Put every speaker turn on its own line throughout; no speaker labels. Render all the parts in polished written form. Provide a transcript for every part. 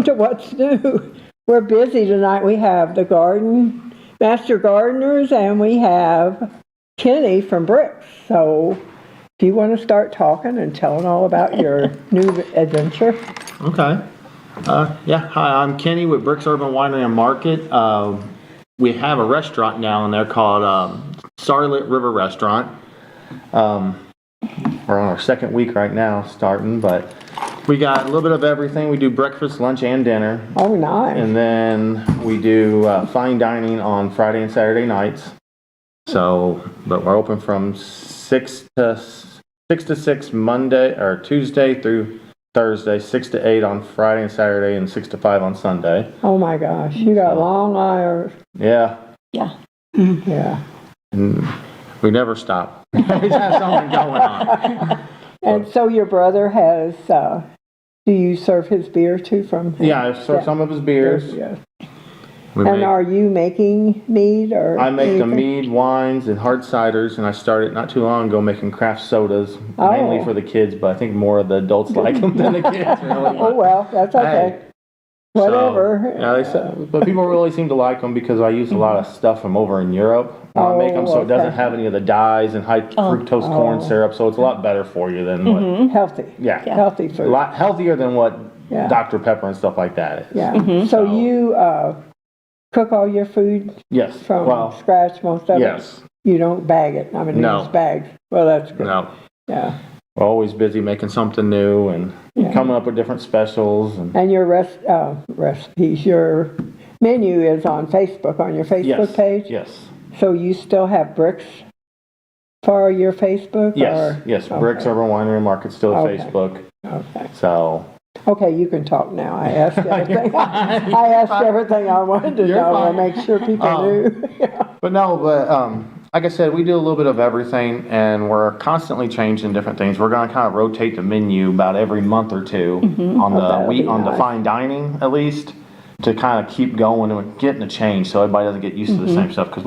to what's new. We're busy tonight. We have the Master Gardeners, and we have Kenny from Bricks. So if you want to start talking and telling all about your new adventure.
Okay. Hi, I'm Kenny with Bricks Urban Winery and Market. We have a restaurant now in there called Starlit River Restaurant. We're on our second week right now starting, but we got a little bit of everything. We do breakfast, lunch, and dinner.
Oh, nice.
And then we do fine dining on Friday and Saturday nights. So, but we're open from 6 to 6 Monday or Tuesday through Thursday, 6 to 8 on Friday and Saturday, and 6 to 5 on Sunday.
Oh my gosh, you got long hours.
Yeah.
Yeah.
Yeah.
And we never stop. We always have something going on.
And so your brother has, do you serve his beer too from him?
Yeah, I serve some of his beers.
Yes.
We
And
make-
are you making mead or
I make the
anything?
mead, wines, and hard ciders, and I started not too long ago making craft sodas, mainly
Oh.
for the kids, but I think more of the adults like them than the kids. Really.
Oh, well, that's okay.
So,
Whatever.
yeah, they said, but people really seem to like them because I use a lot of stuff from over in Europe when I make them, so it doesn't
okay.
have any of the dyes and high fructose corn syrup, so it's a lot better for you than what.
Healthy.
Yeah,
Healthy
a
food.
lot healthier than what
Yeah.
Dr. Pepper and stuff like that is.
Yeah. So
So-
you cook all your food
Yes.
from
Well,
scratch, most of
yes.
it? You don't bag it? I mean,
No.
it's bagged. Well, that's good.
No.
Yeah.
We're always busy making something new and
Yeah.
coming up with different specials and.
And your recipes, your menu is on Facebook, on your Facebook
Yes,
page?
yes,
So you still have Bricks for your Facebook?
yes,
or?
yes.
Okay.
Bricks Urban Winery and Market still at
Okay.
Facebook.
Okay.
So
Okay, you can talk now. I asked everything.
fine.
I asked everything I wanted to
You're
know
fine.
and make sure people knew.
but like I said, we do a little bit of everything, and we're constantly changing different things. We're going to kind of rotate the menu about every month or two on
that'll be
the
nice.
fine dining at least, to kind of keep going and getting a change so everybody doesn't get used to the same stuff. Because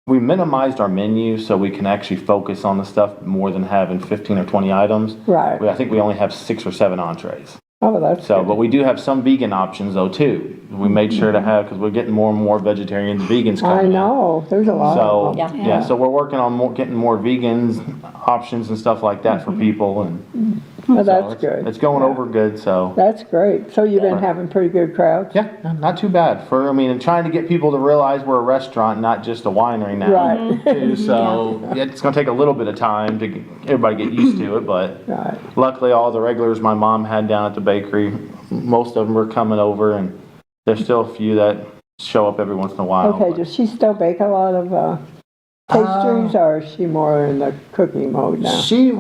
we minimized our menu so we can actually focus on the stuff more than having 15 or 20 items.
Right.
I think we only have 6 or 7 entrees.
Oh, that's
So,
good.
but we do have some vegan options though too. We made sure to have, because we're getting more and more vegetarians, vegans coming
I
in.
know. There's a lot
So,
of them.
yeah, so we're working on getting more vegans options and stuff like that for people, and
Well,
so
that's good.
it's going over good, so.
That's great. So you've been having pretty good crowds?
Yeah, not too bad and trying to get people to realize we're a restaurant, not just a winery now.
Right.
Too, so it's gonna take a little bit of time to get everybody get used to it, but
Right.
luckily all the regulars my mom had down at the bakery, most of them are coming over, and there's still a few that show up every once in a while.
Okay,
but-
does she still bake a lot of pastries, or is she more in the cooking mode now?
She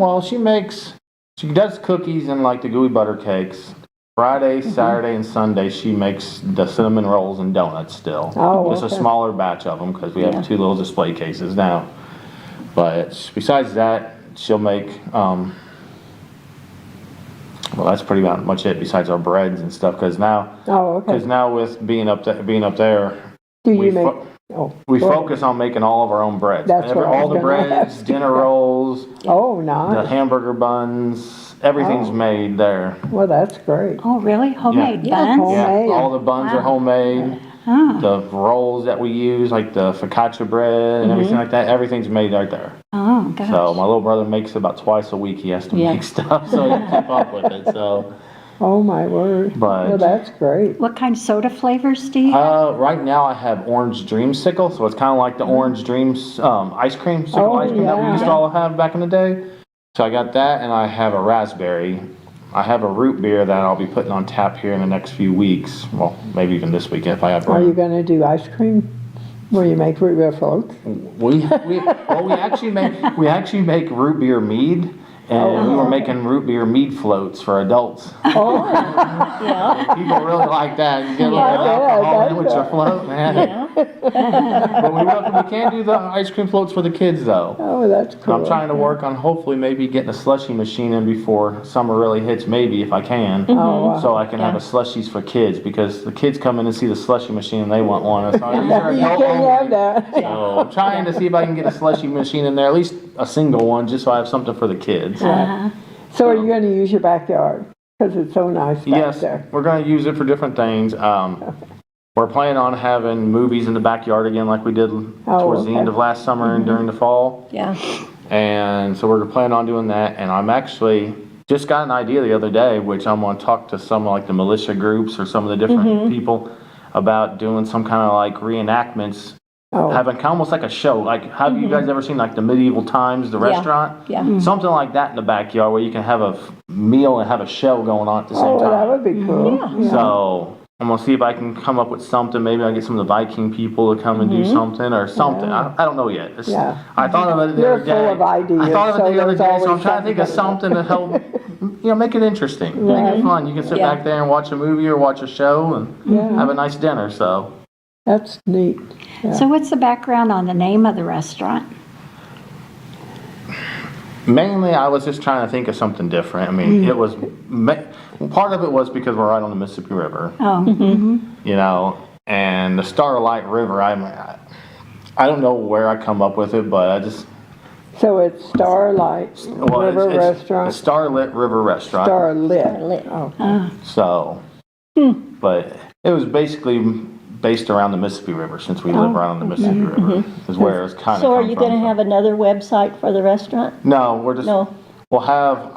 does cookies and like the gooey butter cakes. Friday, Saturday, and Sunday she makes the cinnamon rolls and donuts still.
Oh,
Just a
okay.
smaller batch of them because we have 2 little display cases now. But besides that, she'll make, well, that's pretty much it besides our breads and stuff, because now with being up there,
Do
we
you make?
fo-
Oh,
we
go ahead.
focus on making all of our own breads.
That's what I
all
was
the
gonna
breads,
ask.
dinner rolls,
Oh,
the
nice.
hamburger buns, everything's
Oh.
made there.
Well, that's great.
Oh, really? Homemade
Yeah.
buns?
Homemade.
Yeah, all the buns are homemade.
Oh,
The rolls that we use, like the focaccia bread and everything like that, everything's made right there.
oh, gosh.
So my little brother makes about twice a week. He has to
Yeah.
make stuff so he can keep up with it. So,
Oh, my word.
But-
Well, that's great.
What kind of soda flavors do you have?
right now I have orange dreamsicle, so it's kind of like the orange dreams ice cream, sickle
Oh,
ice cream that we
yeah.
used to all have back in the day. So I got that, and I have a raspberry. I have a root beer that I'll be putting on tap here in the next few weeks. Well, maybe even this weekend if I have
Are you
room.
going to do ice cream where you make root beer floats?
We actually make root beer mead, and we were making root beer mead floats for adults.
Oh,
Yeah.
People really like that. You get a little bit of
Yeah,
alcohol
that's
in with your float, man. But we can't do the ice cream floats for the kids though.
oh, that's cool.
I'm trying to work on hopefully maybe getting a slushy machine in before summer really hits, maybe if I can.
Oh, wow.
So I can have a slushies for kids, because the kids come in and see the slushy machine and they want one. So these are
You
adult
can't
only.
have that.
So I'm trying to see if I can get a slushy machine in there, at least a single one, just so I have something for the kids.
So are you going to use your backyard? Because it's so nice back
Yes,
there.
we're gonna use it for different things. We're planning on having movies in the backyard again like we did towards the
okay.
end of last summer and during the fall.
Yeah.
And so we're planning on doing that, and I'm actually just got an idea the other day, which I'm gonna talk to some like the militia groups or some of the different people about doing some kind of like reenactments,
Oh,
having kind of almost like a show. Like, have you guys ever seen like the Medieval Times, the restaurant?
Yeah.
Something like that in the backyard where you can have a meal and have a show going on at the same
oh, that
time.
would be cool. Yeah.
So I'm gonna see if I can come up with something. Maybe I'll get some of the Viking people to come and do something or something. I don't know yet.
Yeah.
I thought of it the
You're
other day.
full of ideas,
I thought of it
so
the other
there's
day, so I'm
always
trying to think of something to help, make it interesting, make it fun. You can sit
Yeah.
back there and watch a movie or watch a show and have a nice dinner. So
That's neat.
So what's the background on the name of the restaurant?
mainly, I was just trying to think of something different. I mean, it was part of it was because we're right on the Mississippi River.
Oh,
You know, and the Starlight River, I don't know where I come up with it, but I just,
So it's Starlight
well,
River
it's
Restaurant?
a Starlit River Restaurant.
Starlit.
Starlit.
Oh,
So, but it was basically based around the Mississippi River, since we live right on the Mississippi River, is where it's kind of
So are you going to have another website for the restaurant?
No, we're just,
No.
we'll have,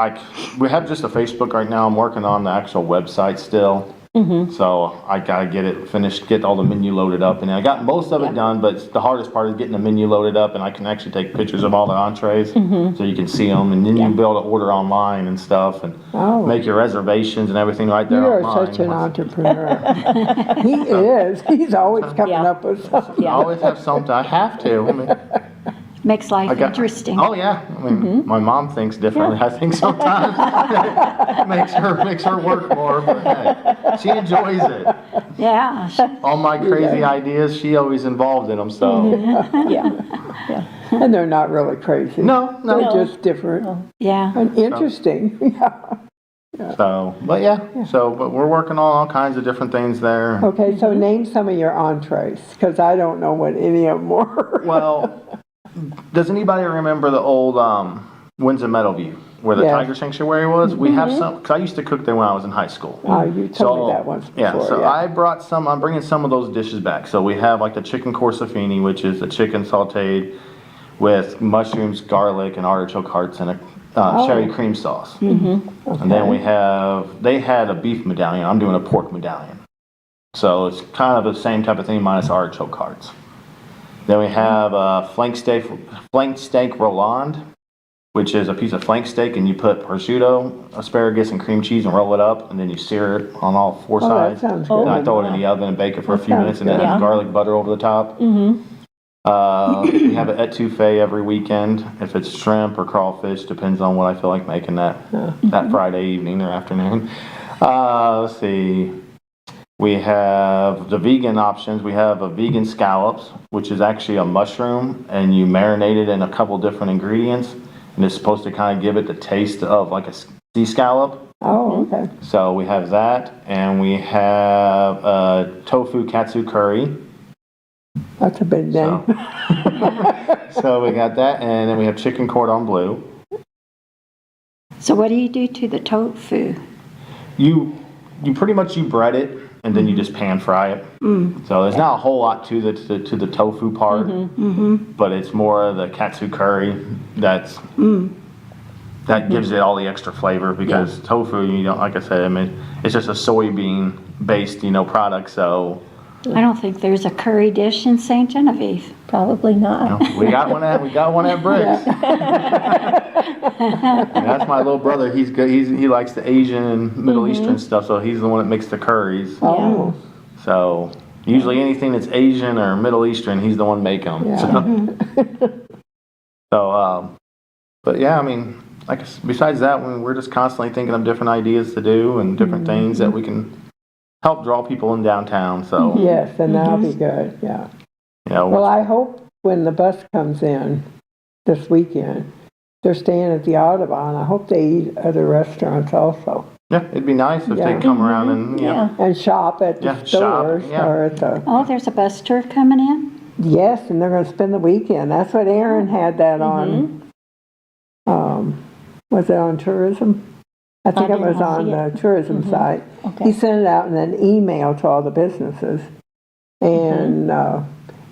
we have just a Facebook right now. I'm working on the actual website still. So I gotta get it finished, get all the menu loaded up, and I got most of it done, but the hardest part is getting the menu loaded up, and I can actually take pictures of all the entrees, so you can see them, and then you can be able to order online and stuff, and
Oh.
make your reservations and everything right there
You are
online.
such an entrepreneur. He is. He's always coming
Yeah.
up with something.
I always have something, I have to, I mean.
makes life interesting.
Oh yeah, I mean, my mom thinks differently. I think sometimes makes her work more, but hey, she enjoys it.
Yeah,
All my crazy ideas, she always involved in them. So
Yeah.
And they're not really crazy.
no.
They're just different
yeah.
and interesting. Yeah.
So, but yeah. So, but we're working on all kinds of different things there.
Okay, so name some of your entrees, because I don't know what any of them were.
Well, does anybody remember the old Windsor Meadowview, where the
Yes.
Tiger Sanctuary was? We have some, because I used to cook there when I was in high school.
You told me that once before.
Yeah, so I brought some, I'm bringing some of those dishes back. So we have like the chicken corsafini, which is the chicken sauteed with mushrooms, garlic, and artichoke hearts and a sherry cream sauce. And then we have, they had a beef medallion. I'm doing a pork medallion. So it's kind of the same type of thing minus artichoke hearts. Then we have flank steak Roland, which is a piece of flank steak, and you put prosciutto, asparagus, and cream cheese and roll it up, and then you sear it on all four
Oh, that
sides.
sounds
Then I
good.
throw it in the oven and bake it for a
That
few
sounds
minutes, and then
good.
have garlic butter over the top. We have an etouffee every weekend. If it's shrimp or crawfish, depends on what I feel like making that Friday evening or afternoon. Let's see. We have the vegan options. We have a vegan scallops, which is actually a mushroom, and you marinate it in a couple different ingredients, and it's supposed to kind of give it the taste of like a sea scallop.
Oh, okay.
So we have that, and we have a tofu katsu curry.
That's a big name.
So we got that, and then we have chicken cordon bleu.
So what do you do to the tofu?
You pretty much you bread it, and then you just pan fry it. So there's not a whole lot to the tofu part, but it's more of the katsu curry that gives it all the extra flavor, because tofu, you know, like I said, I mean, it's just a soybean based, product. So
I don't think there's a curry dish in St. Genevieve.
Probably not.
we got one at Bricks. And that's my little brother. He's good. He likes the Asian and Middle Eastern stuff, so he's the one that makes the curries.
Oh,
So usually anything that's Asian or Middle Eastern, he's the one make them. But yeah, I mean, besides that, we're just constantly thinking of different ideas to do and different things that we can help draw people in downtown. So
yes, and that'll be good, yeah.
you know,
Well, I hope when the bus comes in this weekend, they're staying at the Audubon. I hope they eat at other restaurants also.
yeah, it'd be nice if
Yeah.
they come around and
Yeah.
And shop at the
Yeah, shop,
stores
yeah.
or at the,
Oh, there's a bus tour coming in?
yes, and they're gonna spend the weekend. That's what Aaron had that on, was it on tourism? I think
I
it was
didn't
on
see
the
it.
tourism site.
Okay.
He sent it out in an email to all the businesses. And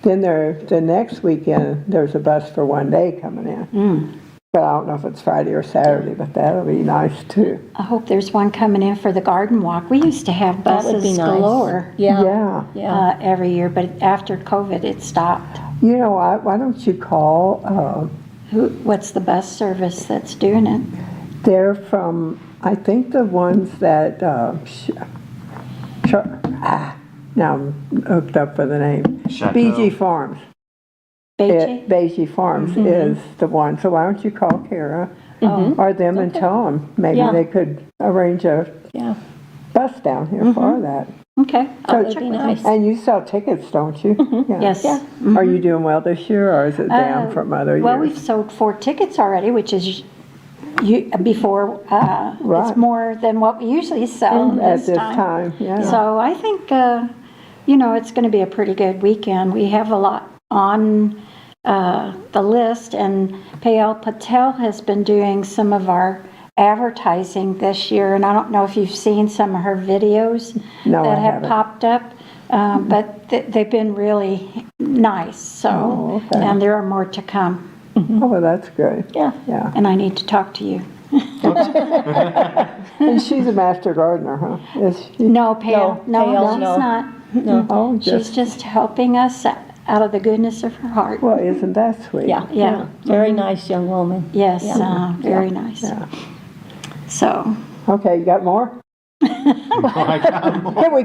then the next weekend, there's a bus for one day coming in. But I don't know if it's Friday or Saturday, but that'll be nice too.
I hope there's one coming in for the garden walk. We used to have
That would be
buses
nice.
galore
Yeah,
Yeah.
yeah.
every year, but after COVID, it stopped.
You know what, why don't you call,
What's the bus service that's doing it?
they're from, I think the ones that, now I'm hooked up for the name.
Chateau.
BG Farms.
Beijing?
Beige Farms is the one, so why don't you call Kara or them and tell them, maybe
Yeah.
they could arrange a
Yeah,
bus down here for that.
Okay.
that would be nice.
And you sell tickets, don't you? Yeah.
Yes.
Yeah.
Are you doing well this year, or is it down from other
Well,
years?
we've sold 4 tickets already, which is before,
Right.
it's more than what we usually sell
At this time, yeah.
So I think, it's going to be a pretty good weekend. We have a lot on the list, and Payal Patel has been doing some of our advertising this year, and I don't know if you've seen some of her videos
No, I
that have
haven't.
popped up, but they've been really nice, so,
Oh, okay.
and there are more to come,
Oh, well, that's good.
Yeah.
Yeah.
and I need to talk to you.
And she's a master gardener, huh? Is she?
No, Payal, no,
Payal,
she's
no.
not.
Oh,
She's just helping us out of the goodness of her heart.
well, isn't that sweet?
Yeah,
Yeah.
Very nice young woman.
Yes,
Yeah.
very nice.
Yeah.
So,
Okay, you got more? Yeah, we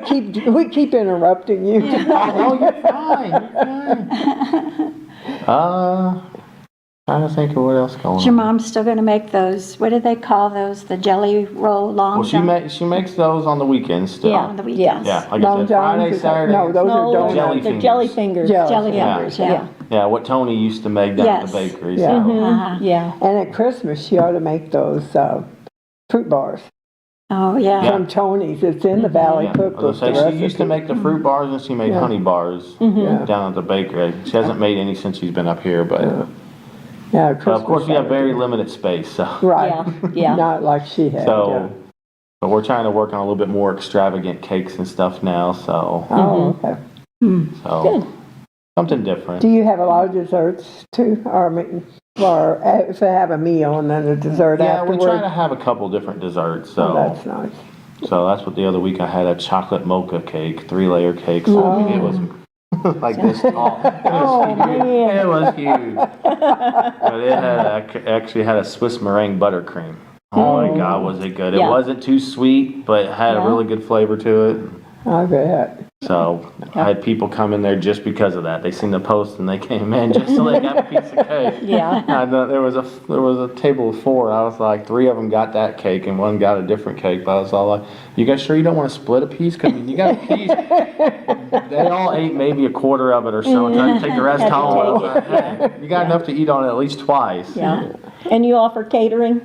keep interrupting you.
Oh, you're fine, you're fine. Trying to think of what else going
is your
on.
mom still going to make those, what do they call those, the jelly roll long
Well,
john?
she makes those on the weekends still.
Yeah.
On the weekends?
Yeah, like
Long
I said,
John's
Friday,
is-
Saturday.
No, those are
No,
donuts.
Jelly
the
fingers.
jelly fingers.
Jelly.
Jelly
Yeah.
fingers, yeah.
Yeah, what Tony used to make down at the
Yes.
bakery.
Yeah.
So.
Uh-huh.
Yeah,
And at Christmas, she ought to make those fruit bars
Oh, yeah.
from Tony's. It's in the Valley
Yeah, I was
Cookbook.
gonna
the
say, she used to
recipe.
make the fruit bars and she made
Yeah.
honey bars
Yeah.
down at the bakery. She hasn't made any since she's been up here, but
Yeah,
of
Christmas.
course we have very
Saturday.
limited space, so.
Right.
yeah, yeah.
Not like she had.
So, but we're trying to work on a little bit more extravagant cakes and stuff now, so,
Yeah. Oh, okay.
Good.
something different.
Do you have a lot of desserts too? Or, I mean, or if they have a meal and then a dessert
Yeah, we
afterward?
try to have a couple different desserts,
Oh,
so.
that's nice.
So that's what the other week I had a chocolate mocha cake, 3-layer cake. So
Oh.
it was like this tall.
Oh, man.
It was huge. But it had actually had a Swiss meringue buttercream. Oh my God, was it good? It
Yeah.
wasn't too sweet, but it had a
Yeah.
really good flavor to it.
I bet.
So I had people come in there just because of that. They seen the post and they came in just so they got a piece of cake.
Yeah.
I know there was a table of 4. I was like, 3 of them got that cake and 1 got a different cake. But I was all like, "You guys sure you don't want to split a piece? Cause you got a piece." They all ate maybe a quarter of it or so. And tried to take the rest
Had to
home. I was
take
like, "Hey, you got enough to eat on it at least twice."
Yeah. And you offer catering?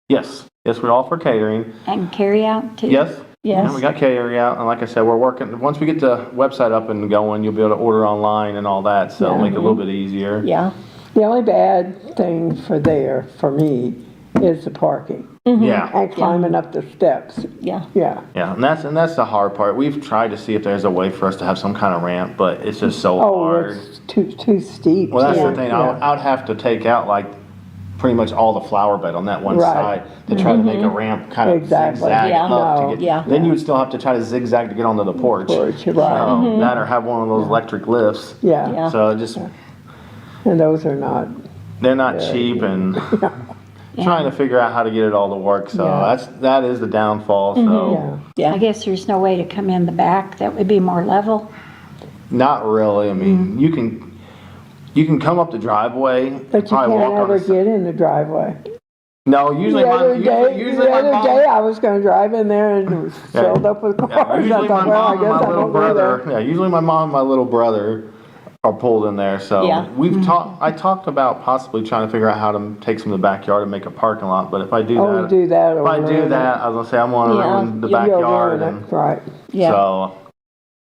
Yes, we offer catering.
And carry out too?
Yes.
Yes.
Yeah, we got carry out, and like I said, we're working. Once we get the website up and going, you'll be able to order online and all that. So it'll make it a little bit easier.
Yeah.
The only bad thing for me, is the parking
Yeah.
and climbing up the steps.
Yeah.
Yeah.
Yeah, and that's the hard part. We've tried to see if there's a way for us to have some kind of ramp, but it's just so
Oh,
hard.
it's too steep.
Well, that's
too.
the thing.
Yeah.
I'd have to take out like pretty much all the flower bed on that one
Right.
side to try to make a ramp kind of
Exactly.
zigzag
Yeah.
up
No.
to get.
Yeah.
Then you would still have to try to zigzag to get onto the porch.
Porch, you're right.
So, that or have one of those electric lifts.
Yeah.
Yeah.
So it just
And those are not.
they're not cheap and trying to figure out how to get it all to work. So
Yeah.
that is the downfall. So
Yeah.
I guess there's no way to come in the back that would be more level.
not really. I mean, you can come up the driveway.
But you
probably
can't
walk on
ever
the
get in the driveway.
No, usually
The
my
other day,
usually
the
my
other
mom.
day I was gonna drive in there and it was
Yeah.
filled up with
Yeah,
cars. I
usually my
thought, well, I
mom and
guess
my
I
little
won't go
brother.
there.
Yeah, usually my mom and my little brother are pulled in there. So
Yeah.
we've talked. I talked about possibly trying to figure out how to take some of the backyard and make a parking lot. But if I do
Oh,
that,
you do that.
if I do that, I was gonna say I'm gonna
Yeah,
ruin the
you'll
backyard.
Ruin
And
it, right.
Yeah.
so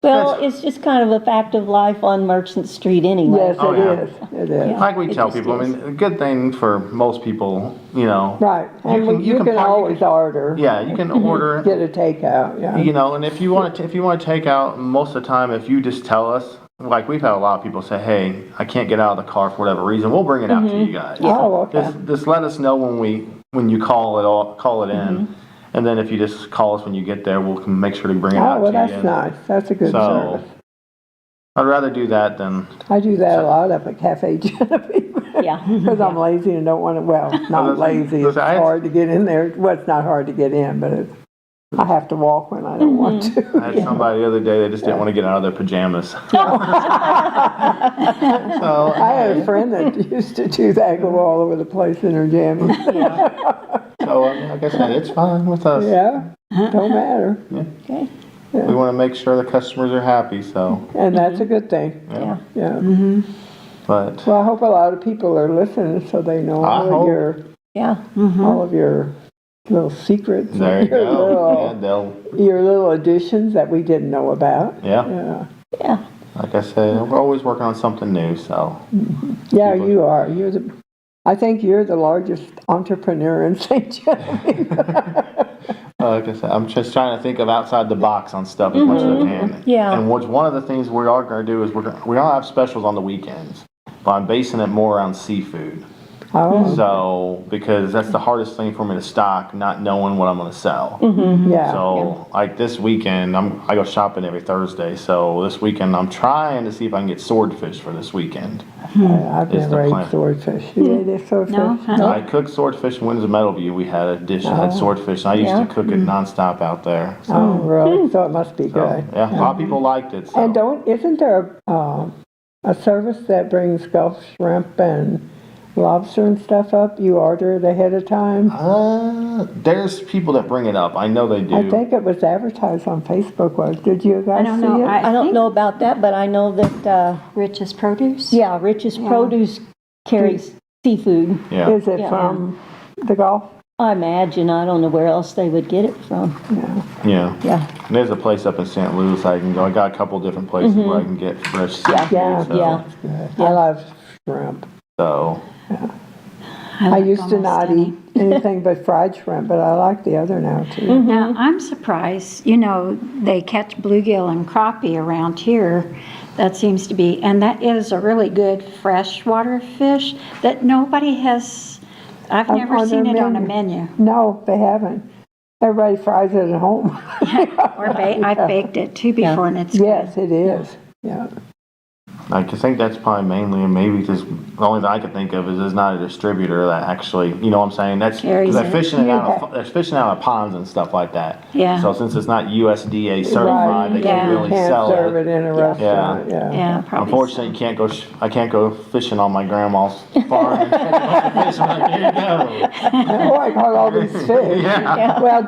Well, it's just kind of a fact of life on Merchant Street anyway.
Yes,
Oh,
it
yeah.
is, it is.
Like we
It
tell
just
people, I
is.
mean, a good thing for most people, you know.
Right, and you can always order.
Yeah, you can order,
Get a takeout, yeah.
you know, and if you want to take out, most of the time, if you just tell us, like we've had a lot of people say, hey, I can't get out of the car for whatever reason, we'll bring it out to you guys.
Oh, okay.
Just let us know when you call it in, and then if you just call us when you get there, we'll make sure to bring it out
Oh,
to
well,
you.
that's nice, that's a good
So,
service.
I'd rather do that than,
I do that a lot up at Cafe Genevieve.
Yeah.
Because I'm lazy and don't want to, well, not lazy, it's hard to get in there. Well, it's not hard to get in, but I have to walk when I don't want to.
I had somebody the other day, they just didn't want to get out of their pajamas. So,
I had a friend that used to do that, go all over the place in her jammies.
so like I said, it's fine with us.
Yeah, don't matter.
Okay.
We want to make sure the customers are happy, so,
And that's a good thing,
Yeah.
yeah.
but,
Well, I hope a lot of people are listening so they know
I hope.
Yeah.
all of your little secrets. and
there you
your
go.
little-
Yeah,
Your little additions that we didn't know about.
yeah,
Yeah,
Yeah.
like I said, we're always working on something new, so.
yeah,
People-
you are. I think you're the largest entrepreneur in St. Genevieve.
Like I said, I'm just trying to think of outside the box on stuff as much as I can.
Yeah.
And one of the things we are going to do is we all have specials on the weekends, but I'm basing it more around seafood.
Oh,
So, because that's the hardest thing for me to stock, not knowing what I'm going to sell.
yeah.
So, like this weekend, I go shopping every Thursday. So this weekend, I'm trying to see if I can get swordfish for this weekend.
I've
Is the
never
plan.
ate swordfish. You ate a swordfish?
No,
I cooked swordfish in Windsor Meadowview. We had a dish that had swordfish, and I used
Yeah.
to cook it nonstop out there. So,
Oh, really? So it must be
so,
good.
yeah, a lot of people liked it. So.
And isn't there a service that brings Gulf shrimp and lobster and stuff up? You order it ahead of time?
There's people that bring it up. I know they do.
I think it was advertised on Facebook. Did you guys
I don't
see
know.
it?
I don't
think
know about that, but I know that,
Rich's Produce?
yeah, Rich's Produce carries seafood.
Yeah.
Is it
Yeah.
from the Gulf?
I imagine, I don't know where else they would get it from.
Yeah.
Yeah.
And there's a place up in St. Louis I can go. I got a couple different places where I can get fresh seafood.
Yeah,
so,
Yeah.
Good. I love shrimp.
So,
I
like
used to
almost
not
any.
eat anything but fried shrimp, but I like the other now too.
Now, I'm surprised, they catch bluegill and crappie around here. That seems to be, and that is a really good freshwater fish that nobody has, I've never
on their
seen it on a
menu.
menu.
No, they haven't. Everybody fries it at home.
Or I've baked it too before and it's good.
Yes, it is. Yeah.
I think that's probably mainly, and maybe just the only thing I could think of is there's not a distributor that actually, you know what I'm saying? That's
Carries
because
it.
they're fishing out of ponds and stuff like that.
Yeah.
So since it's not USDA certified,
Right.
they
Yeah.
can't really
Can't
sell
serve
it.
it in a restaurant, yeah.
Yeah, probably.
Unfortunately, you can't go. I can't go fishing on my grandma's farm and catch a bunch of fish. I'm like, here you go.
Oh, I caught all these fish.
Yeah.
Well,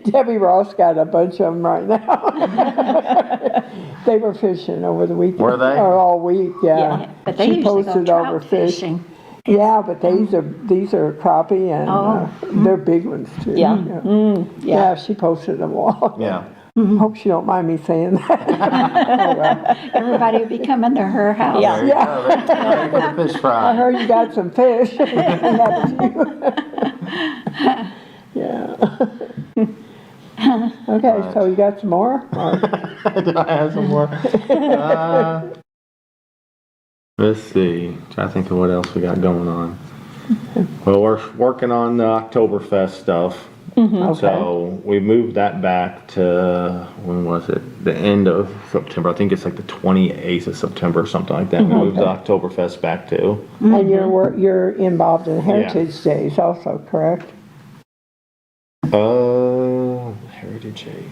Debbie Ross got a bunch of them right now. They were fishing over the weekend.
Were they?
Or all week, yeah.
Yeah, but they
She
usually go
posted over
trout
fish.
fishing.
Yeah, but these are crappie and they're big ones too.
Yeah.
Yeah, she posted them all.
Yeah.
Hope she don't mind me saying that.
Everybody would be coming to her house.
Yeah.
There you go. Ready for the fish
I
fry.
heard you got some fish. Yeah. Okay, so you got some more? Or-
Did I have some more? Let's see. Try to think of what else we got going on. Well, we're working on the Oktoberfest stuff.
Okay.
So we moved that back to, when was it? The end of September. I think it's like the 28th of September or something like that. We moved the Oktoberfest back to.
And you're involved in Heritage Days also, correct?
Heritage Days.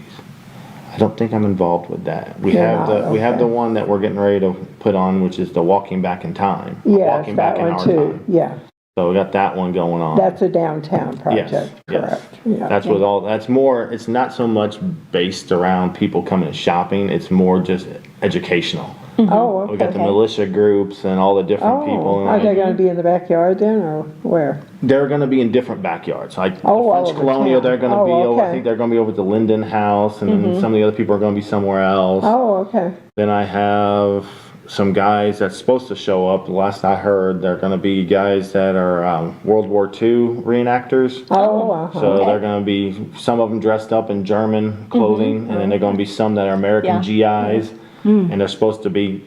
I don't think I'm involved with that. We
You're
have
not,
we have the
okay.
one that we're getting ready to put on, which is the Walking Back in Time.
Yes,
Walking Back
that
in
one
Our
too,
Time.
yeah.
So we got that one going on.
That's a downtown project,
yes.
correct? Yeah.
That's what that's more, it's not so much based around people coming and shopping, it's more just educational.
Oh,
We got the
okay.
militia groups and all the different people.
Oh,
And
are they gonna be in the backyard then, or where?
they're gonna be in different backyards. Like the
Oh, all
French
over
Colonial,
town.
they're gonna
Oh,
be over, I
okay.
think they're gonna be over at the Linden House, and then some of the other people are gonna be somewhere else.
Oh, okay.
Then I have some guys that's supposed to show up. Last I heard, they're gonna be guys that are World War II reenactors.
Oh, uh-huh.
So they're gonna be, some of them dressed up in German clothing, and then they're gonna be some that are American GIs. And they're supposed to be,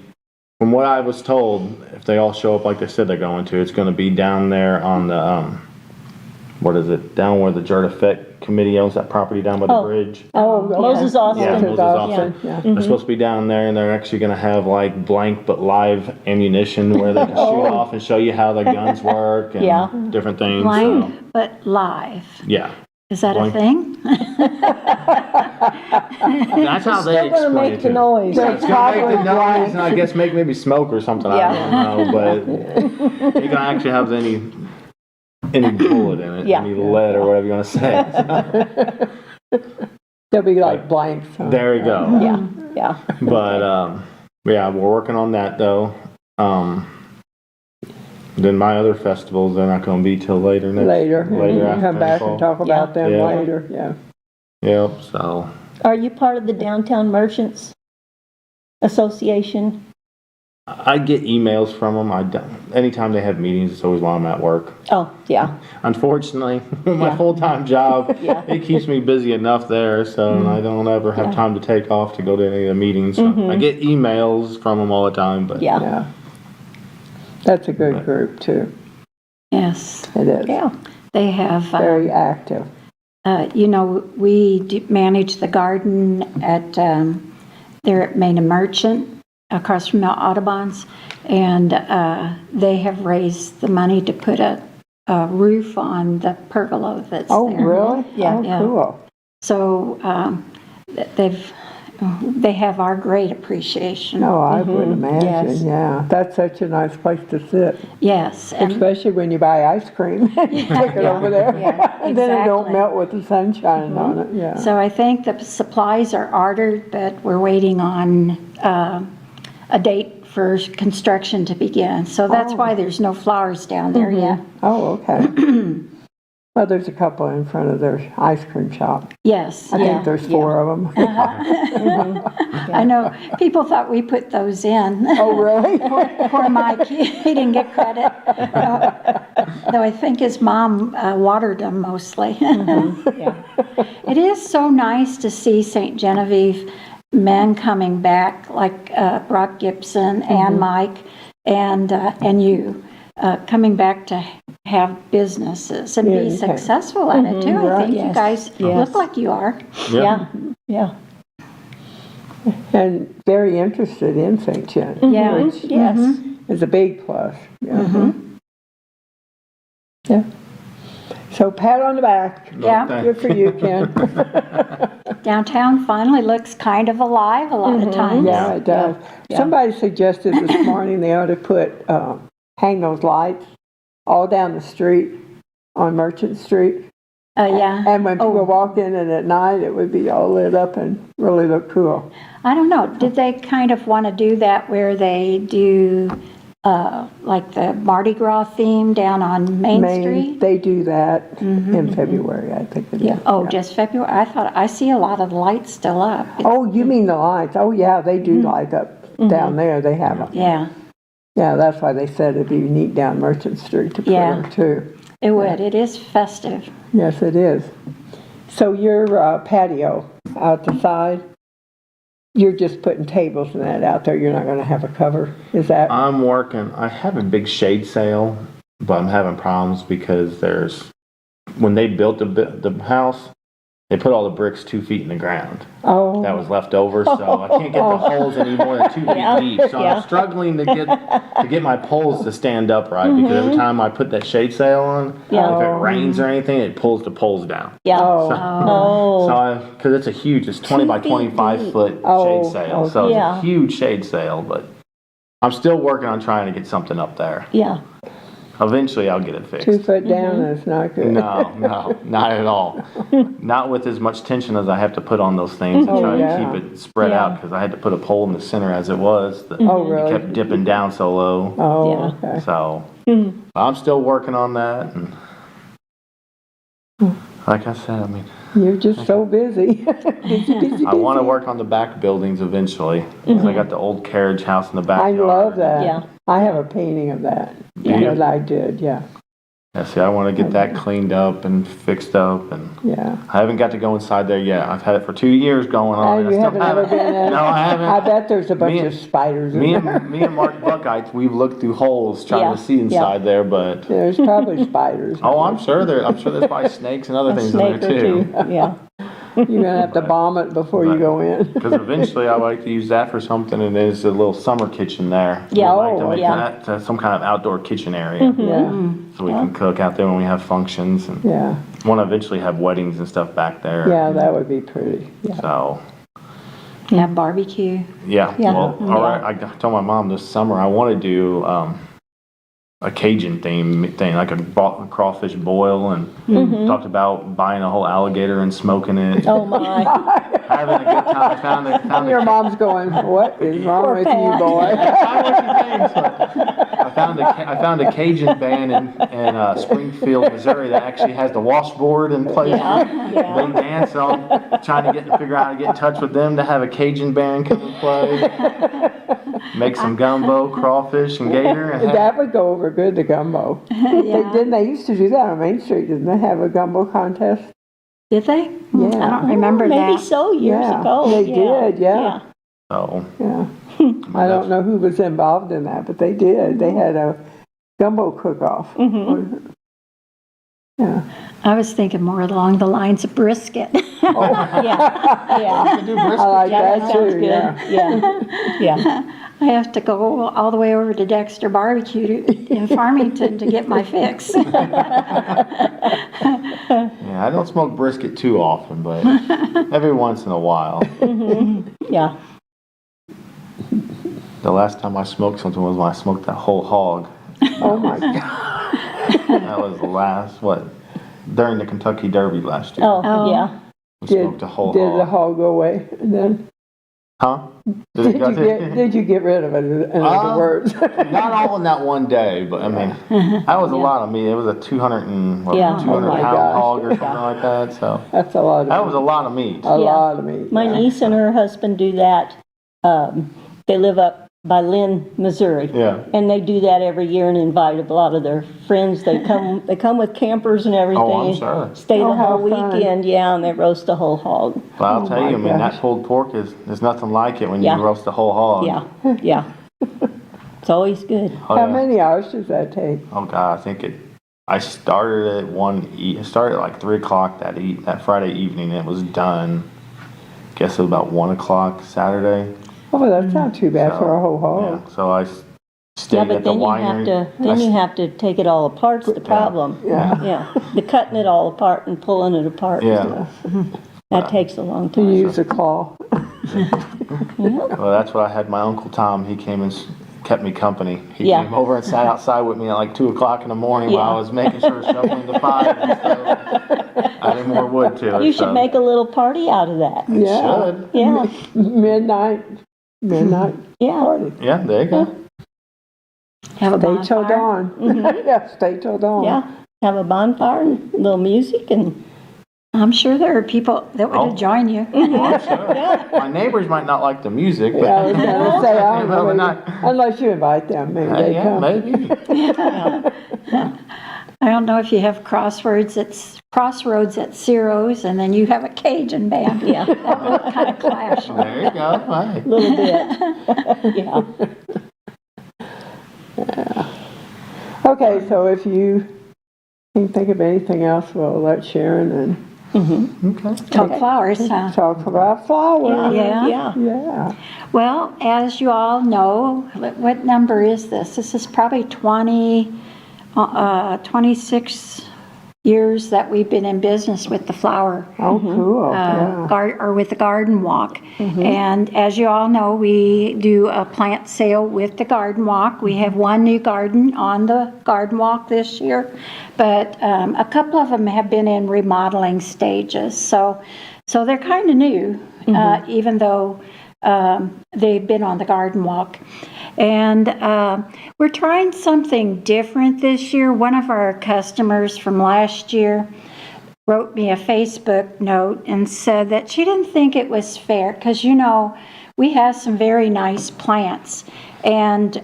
from what I was told, if they all show up like they said they're going to, it's gonna be down there on the, what is it, down where the Jurt Effect Committee owns that property down by the bridge.
Oh, okay.
Moses Austin.
Yeah,
Moses
Moses Austin.
Yeah.
They're supposed to be down there, and they're actually gonna have like blank but live ammunition where they can shoot off and show you how the guns work and
Yeah.
different things. So,
Blind but live.
yeah,
Is that a
Blind.
thing?
that's how they
Still gonna
explain
make
it.
the
to-
noise.
It's gonna make the noise, and I guess maybe smoke or something. I
Yeah.
don't know, but you can actually have any bullet in it,
Yeah.
any lead or whatever you want to say.
They'll be like blanks. Huh?
There you go.
Yeah, yeah.
But yeah, we're working on that though. Then my other festivals, they're not going to be till later next
Later.
later after
Come back
fall.
and talk about them
Yeah.
later, yeah.
Yep. So
Are you part of the Downtown Merchants Association?
I get emails from them. I don't, anytime they have meetings, it's always while I'm at work.
Oh, yeah,
Unfortunately, my
Yeah.
full-time job,
Yeah.
it keeps me busy enough there, so I don't ever have time to take off to go to any of the meetings. So I get emails from them all the time, but
yeah,
Yeah. That's a good group too.
Yes.
It is.
yeah.
They have,
Very active.
you know, we manage the garden at, there at Main and Merchant, across from Mount Audubon's, and they have raised the money to put a roof on the pergola that's
Oh,
there.
really?
Yeah.
Oh,
Yeah.
cool.
So they have our great appreciation.
No, I would imagine,
Yes.
yeah. That's such a nice place to sit,
Yes, and
especially when you buy ice cream. You take it over there.
Yeah,
And then it don't
exactly.
melt with the sun shining on it, yeah.
so I think the supplies are ordered, but we're waiting on a date for construction to begin. So that's why there's no flowers down there yet.
Oh, okay. Well, there's a couple in front of their ice cream shop.
Yes,
I
yeah.
think there's 4 of them.
I know, people thought we put those in.
Oh, really?
Poor Mike, he didn't get credit. Though I think his mom watered them mostly.
Yeah.
It is so nice to see St. Genevieve men coming back, like Brock Gibson and Mike and you, coming back to have businesses and
Yeah,
be
okay.
successful at it too. I
right.
think you
Yes.
guys
Yes.
look like you are.
Yeah, yeah.
And very interested in St. John.
Yeah.
Which
Yes.
is a big plus. Yeah. Yeah. So pat on the back.
Yeah.
Good for you, Ken.
Downtown finally looks kind of alive a lot of times.
Yeah, it does.
Yeah.
Somebody suggested this morning they ought to put, hang those lights all down the street on Merchant Street.
Yeah.
And when people walk in and at night, it would be all lit up and really look cool.
I don't know. Did they kind of want to do that where they do like the Mardi Gras theme down on Main Street?
They do that in February, I think it is.
Yeah. Oh, just February? I thought, I see a lot of lights still up.
Oh, you mean the lights? Oh, yeah, they do light up down there. They have them.
Yeah,
Yeah, that's why they said it'd be neat down Merchant Street to put
Yeah.
them too.
it would. It is festive.
Yes, it is. So your patio out the side, you're just putting tables and that out there. You're not going to have a cover, is that?
I'm working. I have a big shade sale, but I'm having problems because when they built the house, they put all the bricks 2 feet in the ground.
Oh,
That was left over, so I can't get the holes any more than 2 feet deep. So
Yeah.
I'm struggling to get my poles to stand upright because every time I put that shade sail on,
Yeah.
if it rains or anything, it pulls the poles down.
Yeah.
oh,
Oh,
Because it's a huge, it's 20 by 25 foot
Oh,
shade sail, so it's
yeah.
a huge shade sail. But I'm still working on trying to get something up there.
yeah.
Eventually I'll get it
2
fixed.
foot down, that's not good.
No, not at all. Not with as much tension as I have to put on those things and
Oh,
try
yeah.
to keep it spread
Yeah.
out, because I had to put a pole in the center as it was. That
Oh,
It
really?
kept dipping down so low.
Oh,
Yeah.
okay.
So, I'm still working on that, and like I said, I mean,
You're just so busy. Busy, busy,
I want to
busy.
work on the back buildings eventually. 'Cause I got the old carriage house in the
I
backyard.
love that.
Yeah.
I have a painting of that.
Yeah.
That I did, yeah,
Yeah, see, I want to get that cleaned up and fixed up, and
yeah.
I haven't got to go inside there yet. I've had it for 2 years going on.
And
I
you
still
haven't ever been in?
No, I haven't.
I bet there's a bunch
Me and-
of spiders in
Me
there.
and Mark Buckeye, we've looked through holes trying
Yeah,
to see inside there, but
There's probably spiders.
oh, I'm sure there's probably snakes and other
A
things in there
snake or two,
too.
yeah.
You're gonna have to bomb it before you go in.
Because eventually I like to use that for something, and there's a little summer kitchen there.
Yeah,
We'd like to
oh,
make
yeah.
that to some kind of outdoor kitchen area,
Yeah,
so we can cook out there when we have functions, and
yeah,
want to eventually have weddings and stuff back there.
yeah, that would be pretty, yeah.
So.
Yeah, barbecue.
Yeah,
Yeah.
well, all right. I told my mom this summer I want to do a Cajun thing, like a crawfish boil, and talked about buying a whole alligator and smoking it.
Oh, my.
Having a good time. Found
Your
a,
mom's going, what is wrong with you,
Pat.
boy?
I found a Cajun band in Springfield, Missouri that actually has the washboard in place.
Yeah,
They
yeah.
dance, so I'm trying to figure out how to get in touch with them to have a Cajun band come and play. Make some gumbo, crawfish, and gator. And
That would go over good, the gumbo. They used to do that on Main Street, didn't they have a gumbo contest?
Did they?
Yeah.
I don't remember
Maybe
that.
so, years
Yeah,
ago.
they
yeah.
did, yeah.
So,
Yeah. I don't know who was involved in that, but they did. They had a gumbo cook-off. Yeah.
I was thinking more along the lines of brisket.
Yeah, yeah.
I like
Yeah,
that
sounds
too,
good.
yeah.
Yeah, yeah.
I have to go all the way over to Dexter Barbecue in Farmington to get my fix.
yeah, I don't smoke brisket too often, but every once in a while.
Yeah.
The last time I smoked something was when I smoked that whole hog.
Oh, my God.
That was the last, during the Kentucky Derby last year.
Oh, yeah.
We
Did,
smoked a whole
did the
hog.
hog go away? And then,
Huh?
did you get rid of it, in other words?
Not all in that one day, but I mean, that was a lot of meat. It was a 200
Yeah.
200
Oh my
pound
gosh.
hog or something like that, so.
That's a lot of
That was a lot of meat.
A lot of meat.
My
yeah.
niece and her husband do that. They live up by Lynn, Missouri.
Yeah.
And they do that every year and invite a lot of their friends. They come with campers and everything.
Oh, I'm sure.
Stay
Oh,
the
how
whole
fun.
weekend, yeah, and they roast a whole hog.
But I'll tell
my
you, I mean,
gosh.
that pulled pork there's nothing like it when
Yeah.
you roast a whole hog.
Yeah, yeah. It's always good.
Oh,
How
yeah.
many hours does that take?
Oh God, I think I started it started at like 3 o'clock that Friday evening, and it was done. Guess it was about 1 o'clock Saturday.
Oh, that's not too bad for a whole hog.
Yeah, so I
Yeah,
stayed
but
at the
then
winery.
you have to take it all apart's the problem.
Yeah.
Yeah, the cutting it all apart and pulling it apart.
Yeah,
That takes a long
To
time.
use a claw.
well, that's what I had my Uncle Tom. He came and kept me company. He
Yeah.
came over and sat outside with me at like 2 o'clock in the morning while I
Yeah.
was making sure shoveling the fire and stuff. Adding more wood to it.
You
so.
should make a little party out of that.
Yeah.
Should.
Yeah,
Midnight
yeah.
party.
Yeah, there you go.
Have a
Stay till
bonfire.
dawn. Yeah, stay till dawn.
Yeah, have a bonfire and a little music and,
I'm sure there are people that
Oh.
would join you.
Oh, I'm sure. My neighbors might not like the music, but
Yeah, I was gonna say, I don't
Well,
know,
not-
maybe- unless you invite them, maybe they
yeah,
come.
maybe.
I don't know if you have crossroads at Ciro's and then you have a Cajun band.
yeah,
That would kind of clash.
There you go. Right.
a little bit. Yeah,
Okay, so if you can think of anything else, we'll let Sharon and
Talk flowers, huh?
talk about flowers.
Yeah.
yeah.
Yeah.
Well, as you all know, what number is this? This is probably 26 years that we've been in business with the flower
Oh, cool, yeah.
or with the garden walk. And as you all know, we do a plant sale with the garden walk. We have one new garden on the garden walk this year, but a couple of them have been in remodeling stages. So they're kind of new, even though they've been on the garden walk. And we're trying something different this year. One of our customers from last year wrote me a Facebook note and said that she didn't think it was fair because, we have some very nice plants. And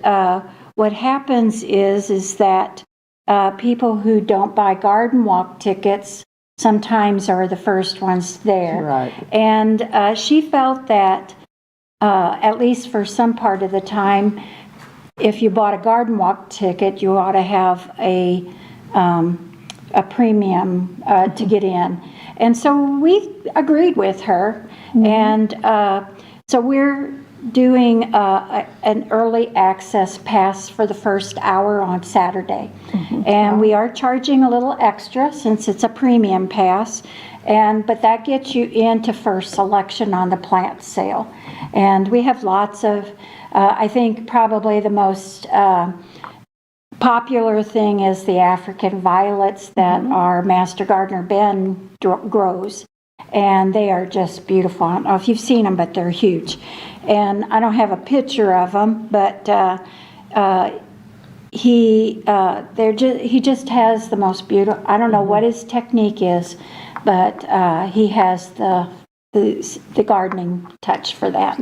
what happens is that people who don't buy garden walk tickets sometimes are the first ones there.
Right.
And she felt that at least for some part of the time, if you bought a garden walk ticket, you ought to have a premium to get in. And so we agreed with her. And so we're doing an early access pass for the first hour on Saturday. And we are charging a little extra since it's a premium pass. But that gets you into first selection on the plant sale. And we have lots of, I think probably the most popular thing is the African violets that our Master Gardener Ben grows. And they are just beautiful. I don't know if you've seen them, but they're huge. And I don't have a picture of them, but he just has the most beautiful, I don't know what his technique is, but he has the gardening touch for that.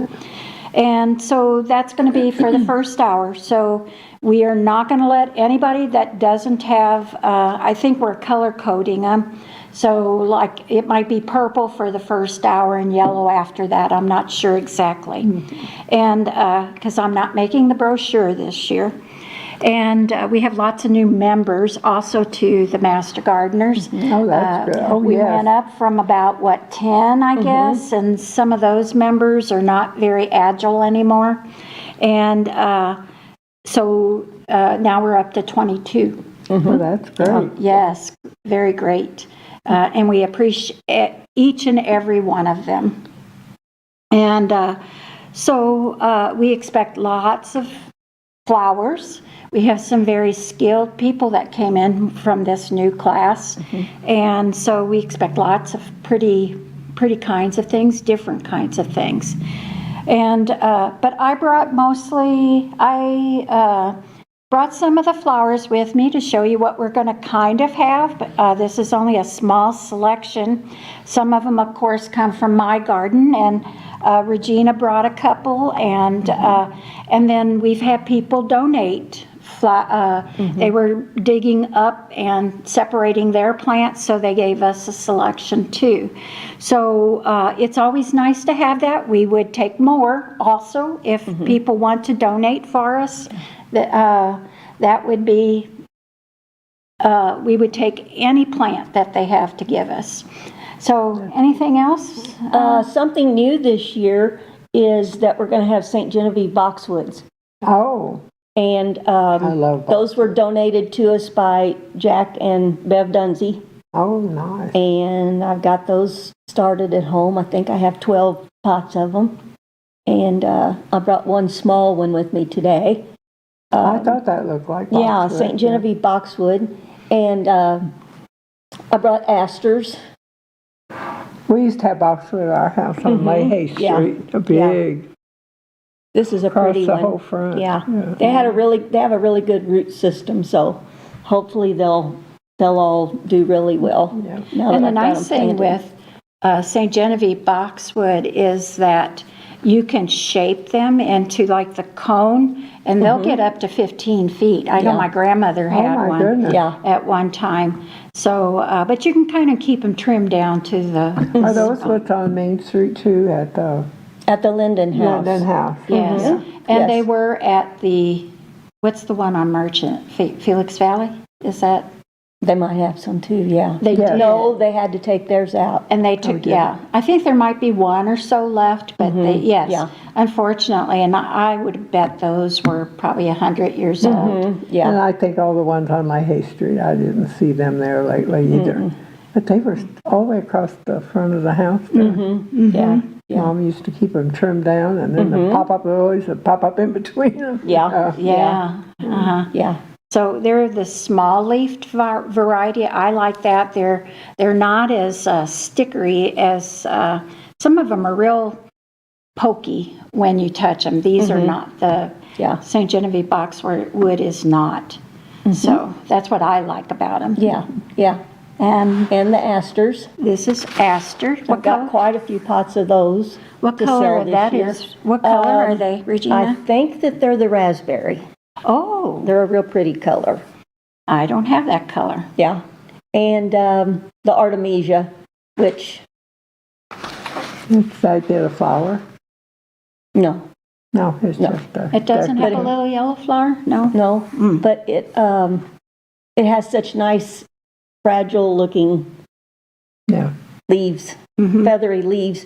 And so that's going to be for the first hour. So we are not going to let anybody that doesn't have, I think we're color coding them. So like it might be purple for the first hour and yellow after that. I'm not sure exactly. And because I'm not making the brochure this year. And we have lots of new members also to the Master Gardeners.
Oh, that's good. Oh,
We
yes.
went up from about, 10, I guess, and some of those members are not very agile anymore. And so now we're up to 22.
Well, that's great.
Yes, very great. And we appreciate each and every one of them. And so we expect lots of flowers. We have some very skilled people that came in from this new class. And so we expect lots of pretty kinds of things, different kinds of things. And but I brought brought some of the flowers with me to show you what we're going to kind of have. But this is only a small selection. Some of them, of course, come from my garden, and Regina brought a couple, and then we've had people donate. They were digging up and separating their plants, so they gave us a selection too. So it's always nice to have that. We would take more also if people want to donate for us. That would be, we would take any plant that they have to give us. So anything else?
Something new this year is that we're going to have St. Genevieve boxwoods.
Oh,
And
I love that.
those were donated to us by Jack and Bev Dunsey.
Oh, nice.
And I've got those started at home. I think I have 12 pots of them. And I brought one small one with me today.
I thought that looked like
Yeah,
boxwood.
St. Genevieve boxwood. And I brought asters.
We used to have boxwood at our house on Mayhay
Yeah.
Street, a big,
This is a
across
pretty
the
one.
whole front.
Yeah. They have a really good root system, so hopefully they'll all do really well.
Yeah.
now
And
that
the
I've got
nice
them
thing
planted.
with St. Genevieve boxwood is that you can shape them into like the cone, and they'll get up to 15 feet. I know
Yeah.
my grandmother had
my
one
goodness.
Yeah.
at one time. So, but you can kind of keep them trimmed down to the,
Are those what's on Main Street too, at the
At the Linden House.
London House?
yes.
Mhm.
And they
Yes.
were at the, what's the one on Merchant? Felix Valley? Is that?
They might have some too, yeah.
They
Yeah.
did.
No, they had to take theirs out.
And they took, yeah, I think there might be one or so left, but they, yes,
yeah.
unfortunately, and I would bet those were probably 100 years old.
And
Yeah,
I think all the ones on my Hay Street, I didn't see them there lately either. But they were all the way across the front of the house there.
yeah, yeah.
Mom used to keep them trimmed down, and then the pop-up lilies would pop up in between them.
Yeah.
Yeah, uh-huh.
Yeah,
So they're the small leafed variety. I like that. They're not as stickery as some of them are real pokey when you touch them. These are not. The
yeah,
St. Genevieve boxwood is not. So that's what I like about them.
yeah, yeah.
And
And the asters.
this is aster.
I've got quite a few pots of those.
What
to
color
sell
are
this
that
year.
is? What color are they,
I
Regina?
think that they're the raspberry.
Oh,
They're a real pretty color.
I don't have that color.
Yeah. And the artemisia, which,
It's like they're a flower.
no,
No, it's
No.
just a.
It doesn't have a
decorative.
little yellow flower? No?
no, but it has such nice, fragile looking
Yeah.
leaves,
Mhm.
feathery leaves.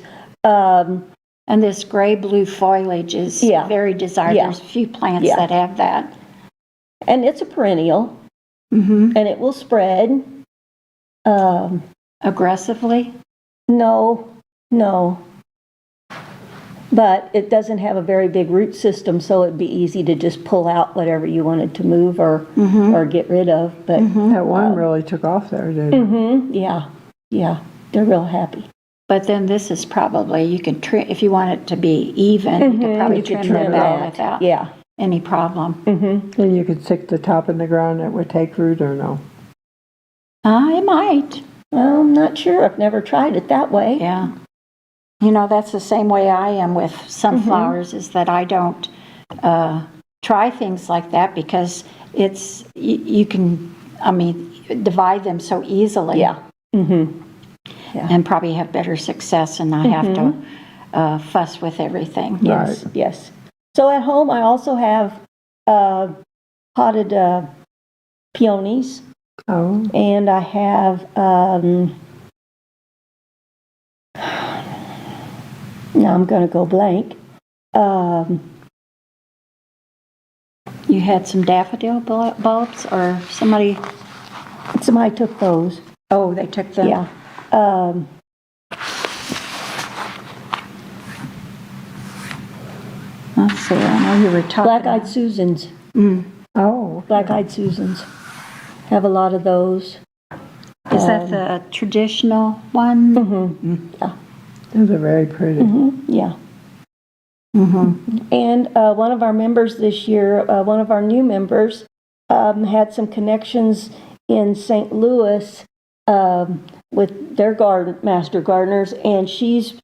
And this gray-blue foliage is
Yeah.
very desired.
Yeah.
There's a few plants
Yeah.
that have that.
And it's a perennial,
Mm-hmm.
and it will spread.
Aggressively?
No, no. But it doesn't have a very big root system, so it'd be easy to just pull out whatever you wanted to move or get rid of. But
That one really took off there, didn't it?
yeah, yeah, they're real happy.
But then this is probably, you can trim, if you want it to be even, you could probably
You could
trim the bell
that.
without
Yeah.
any problem.
Then you could stick the top in the ground, it would take root or no?
It might,
Well, I'm not sure. I've never tried it that way.
yeah. You know, that's the same way I am with sunflowers, is that I don't try things like that because it's, you can, divide them so easily.
Yeah.
And probably have better success and not have to fuss with everything.
Yes, yes. So at home, I also have potted peonies,
Oh,
and I have, now I'm going to go blank.
You had some daffodil bulbs, or somebody,
Somebody took those.
oh, they took them?
Yeah.
Let's see, I know you were talking.
Black-eyed Susans.
oh,
Black-eyed Susans. Have a lot of those.
Is that the traditional one?
Yeah.
those are very pretty.
Yeah. And one of our members this year, one of our new members, had some connections in St. Louis with their master gardeners, and she's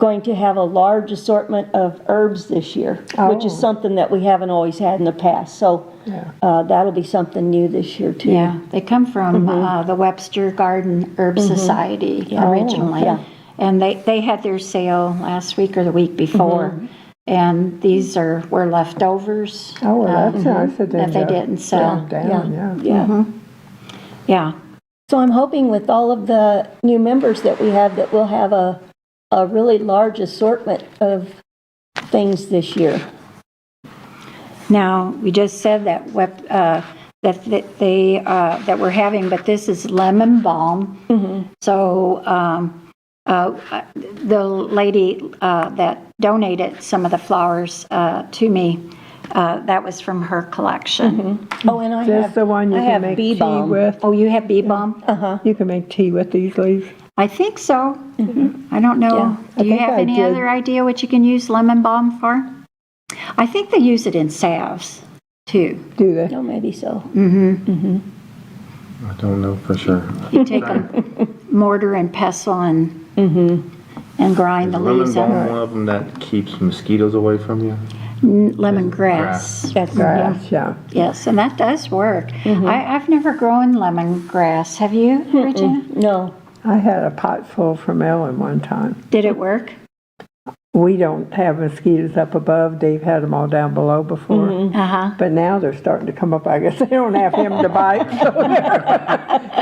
going to have a large assortment of herbs this year, which is
Oh.
something that we haven't always had in the past. So
Yeah.
that'll be something new this year too.
Yeah, they come from the Webster Garden Herb Society originally.
yeah.
And they had their sale last week or the week before. And these were leftovers.
Oh, well, that's nice of them
that they
to
didn't sell.
put them down, yeah.
Yeah.
Yeah.
So I'm hoping with all of the new members that we have, that we'll have a really large assortment of things this year.
Now, we just said that that we're having, but this is lemon balm. So the lady that donated some of the flowers to me, that was from her collection.
Oh, and I
Is this
have,
the one you
I
can
have
make
bee
tea
balm.
with?
Oh, you have bee balm?
You can make tea with these leaves?
I think so. I don't know.
Yeah,
Do you
think
have
I
any
did.
other idea what you can use lemon balm for? I think they use it in salves too.
Do they?
oh, maybe so.
I don't know for sure.
You take a mortar and pestle and grind the
Is lemon
leaves
balm
out.
one of them that keeps mosquitoes away from you?
Lemongrass.
That's
Grass, yeah.
Yes, and that does work. I've never grown lemongrass. Have you, Regina?
No.
I had a pot full from Ellen one time.
Did it work?
we don't have mosquitoes up above. Dave had them all down below before.
Uh-huh.
But now they're starting to come up. I guess they don't have him to bite, so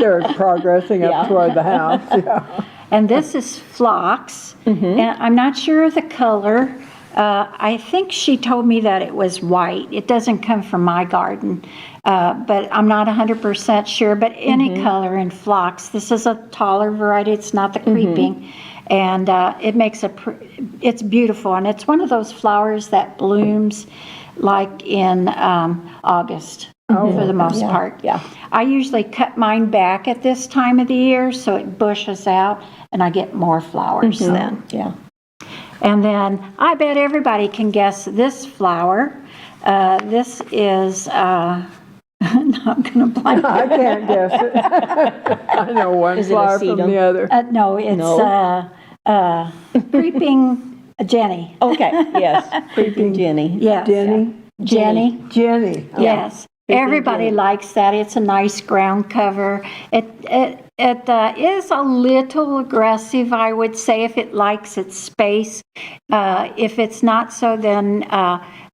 they're progressing up
Yeah.
toward the house. Yeah.
And this is phlox, and I'm not sure of the color. I think she told me that it was white. It doesn't come from my garden, but I'm not 100% sure. But any color in phlox. This is a taller variety. It's not the creeping, and it makes it's beautiful. And it's one of those flowers that blooms like in August. For the most part.
yeah.
I usually cut mine back at this time of the year so it bushes out and I get more flowers then.
Yeah.
And then I bet everybody can guess this flower. This is, I'm gonna blank.
I can't guess it. I know one
Is it a
flower from
sedum?
the other.
No, it's creeping Jenny.
Okay, yes, creeping Jenny.
Yes.
Jenny?
Jenny.
Oh.
Yes. Everybody likes that. It's a nice ground cover. It is a little aggressive, I would say, if it likes its space. If it's not so, then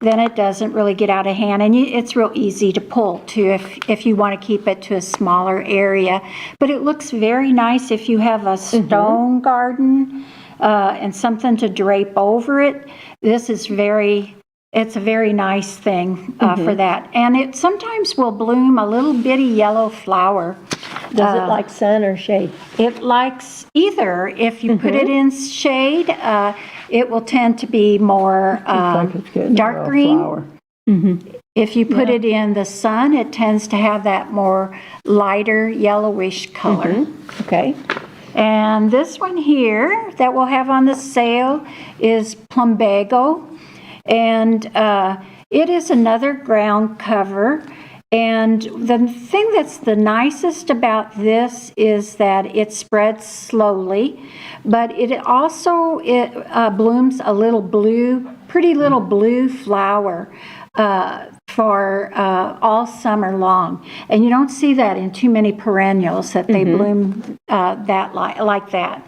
it doesn't really get out of hand. And it's real easy to pull, too, if you want to keep it to a smaller area. But it looks very nice if you have a stone garden and something to drape over it. This is it's a very nice thing for that. And it sometimes will bloom a little bitty yellow flower.
Does it like sun or shade?
It likes either. If you put it in shade, it will tend to be more
Like it's getting a
dark
little
green.
flower.
If you put it in the sun, it tends to have that more lighter yellowish color.
Okay.
And this one here that we'll have on the sale is plumbago. And it is another ground cover. And the thing that's the nicest about this is that it spreads slowly, but it also blooms a little pretty little blue flower for all summer long. And you don't see that in too many perennials that they bloom like that.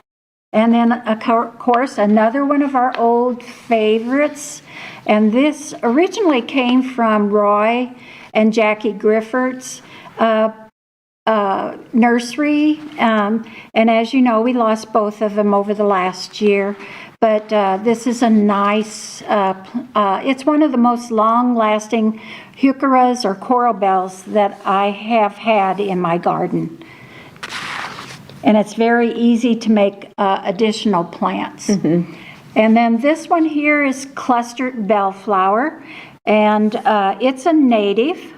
And then, of course, another one of our old favorites, and this originally came from Roy and Jackie Griffert's nursery. And as you know, we lost both of them over the last year. But this is a nice, it's one of the most long-lasting heucheras or coral bells that I have had in my garden. And it's very easy to make additional plants. And then this one here is clustered bellflower, and it's a native,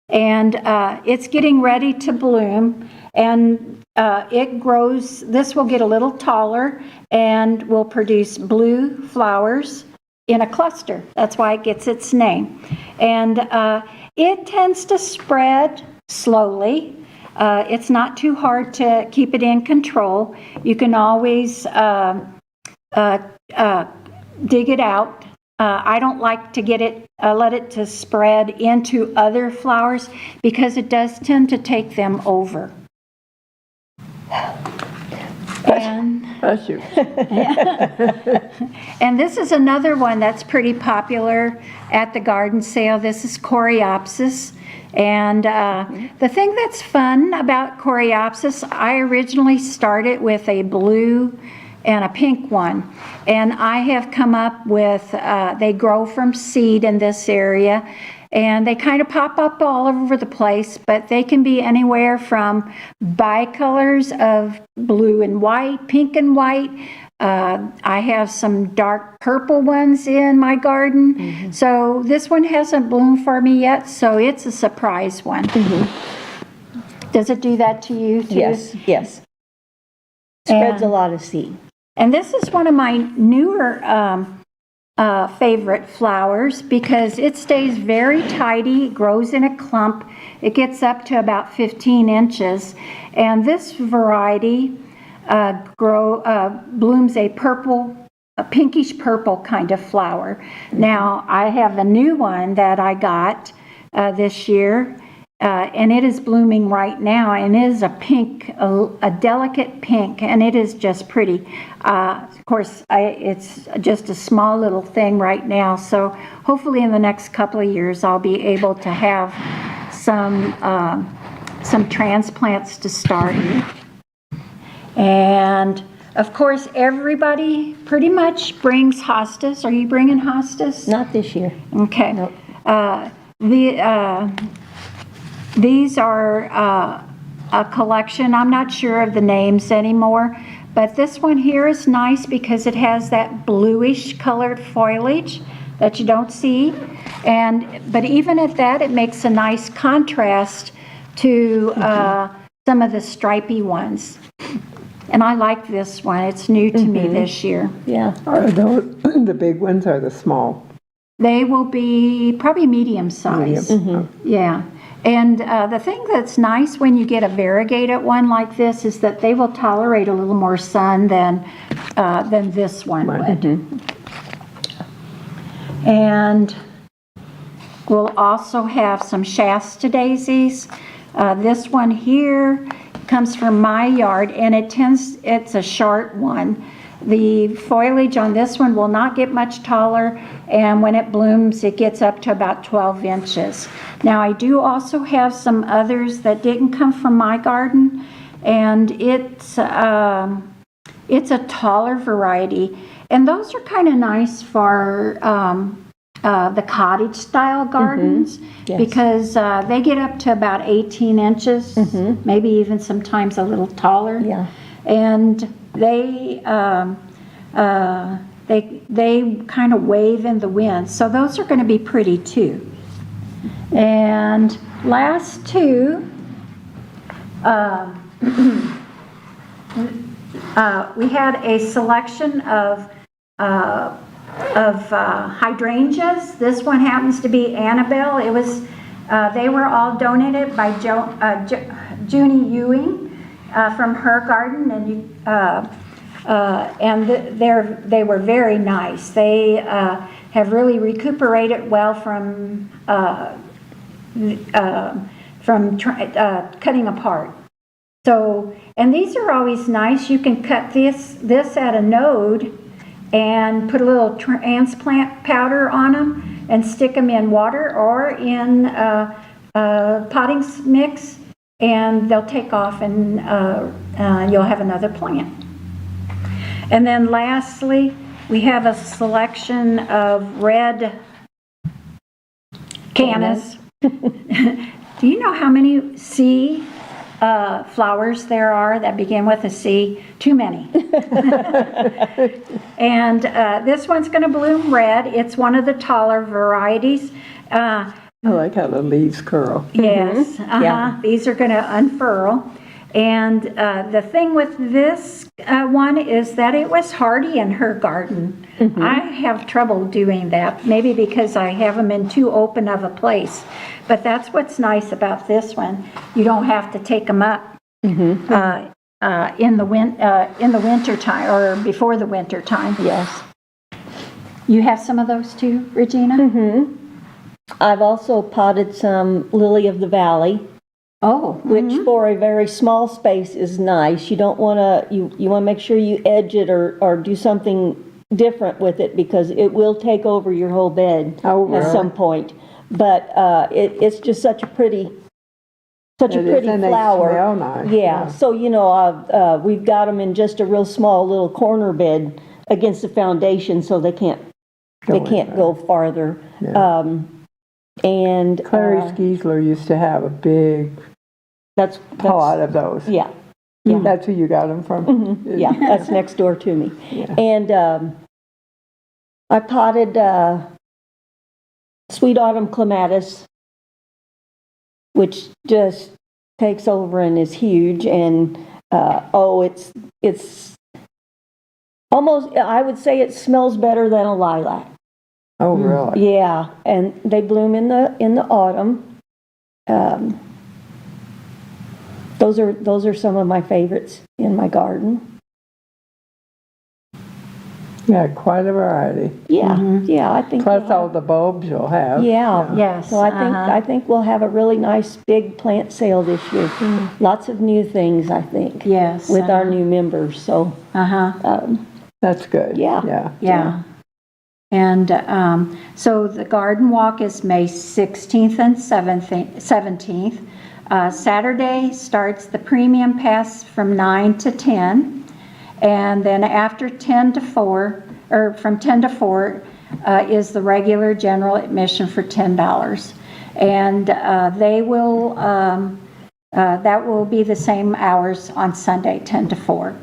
and it's getting ready to bloom, and it grows. This will get a little taller and will produce blue flowers in a cluster. That's why it gets its name. And it tends to spread slowly. It's not too hard to keep it in control. You can always dig it out. I don't like to let it to spread into other flowers because it does tend to take them over. And
Bless you.
And this is another one that's pretty popular at the garden sale. This is Coreopsis. And the thing that's fun about Coreopsis, I originally started with a blue and a pink one. And I have come up with, they grow from seed in this area. And they kind of pop up all over the place, but they can be anywhere from bicolors of blue and white, pink and white. I have some dark purple ones in my garden. So this one hasn't bloomed for me yet, so it's a surprise one. Does it do that to you too?
Yes. Spreads a lot of seed.
And this is one of my newer favorite flowers because it stays very tidy, grows in a clump. It gets up to about 15 inches. And this variety blooms a pinkish purple kind of flower. Now, I have a new one that I got this year, and it is blooming right now, and it is a pink, a delicate pink, and it is just pretty. Of course, it's just a small little thing right now, so hopefully in the next couple of years I'll be able to have some transplants to start. And of course, everybody pretty much brings hostas. Are you bringing hostas?
Not this year.
Okay.
Nope.
These are a collection. I'm not sure of the names anymore, but this one here is nice because it has that bluish colored foliage that you don't see. But even at that, it makes a nice contrast to some of the stripy ones. And I like this one. It's new to me this year.
Yeah.
Are those the big ones or the small?
They will be probably medium size. Yeah. And the thing that's nice when you get a variegated one like this is that they will tolerate a little more sun than this one would. And we'll also have some Shasta daisies. This one here comes from my yard, and it's a short one. The foliage on this one will not get much taller, and when it blooms, it gets up to about 12 inches. Now, I do also have some others that didn't come from my garden, and it's a taller variety, and those are kind of nice for the cottage style gardens,
Yes.
because they get up to about 18 inches, maybe even sometimes a little taller.
Yeah.
And they kind of wave in the wind, so those are going to be pretty too. And last two, we had a selection of hydrangeas. This one happens to be Annabelle. It was they were all donated by Junie Ewing from her garden, and they were very nice. They have really recuperated well from cutting apart. So, and these are always nice. You can cut this at a node and put a little transplant powder on them and stick them in water or in potting mix, and they'll take off, and you'll have another plant. And then lastly, we have a selection of red cannas. Do you know how many C flowers there are that begin with a C? Too many. And this one's going to bloom red. It's one of the taller varieties.
I like how the leaves curl.
Yes,
Yeah.
These are going to unfurl. And the thing with this one is that it was hardy in her garden. I have trouble doing that, maybe because I have them in too open of a place. But that's what's nice about this one. You don't have to take them up in the winter time or before the winter time.
Yes.
You have some of those too, Regina?
I've also potted some Lily of the Valley,
Oh,
which for a very small space is nice. You don't want to, you want to make sure you edge it or do something different with it, because it will take over your whole bed
Oh,
at
really?
some point. But it's just such a pretty
It is, and they
flower.
smell nice.
Yeah, so we've got them in just a real small little corner bed against the foundation, so they can't go farther.
Yeah.
And
Clary Skeesler used to have a big
that's
pot of those.
yeah.
That's who you got them from?
Yeah, that's next door to me.
Yeah.
And I potted Sweet Autumn Clematis, which just takes over and is huge. And it's almost, I would say it smells better than a lilac.
Oh, really?
Yeah, and they bloom in the autumn. Those are some of my favorites in my garden.
Yeah, quite a variety.
Yeah, I think.
Plus
we'll
all the bulbs you'll have.
Yeah.
Yes,
So I think we'll have a really nice big plant sale this year. Lots of new things, I think.
Yes,
With our new members, so,
That's good.
Yeah.
Yeah.
yeah. And so the garden walk is May 16th and 17th. Saturday starts the premium pass from 9 to 10. And then after 10 to 4, or from 10 to 4, is the regular general admission for $10. And they will, that will be the same hours on Sunday, 10 to 4.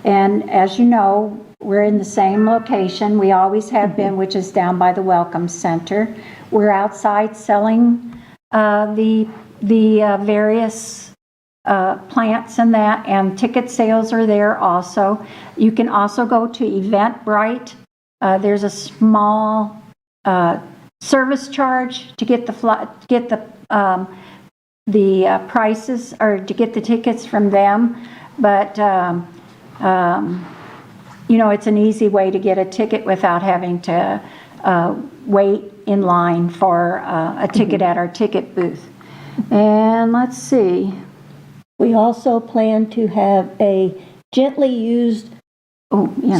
And as you know, we're in the same location. We always have been, which is down by the Welcome Center. We're outside selling the various plants and that, and ticket sales are there also. You can also go to Eventbrite. There's a small service charge to get the prices, or to get the tickets from them, but you know, it's an easy way to get a ticket without having to wait in line for a ticket at our ticket booth. And let's see.
we also plan to have a gently used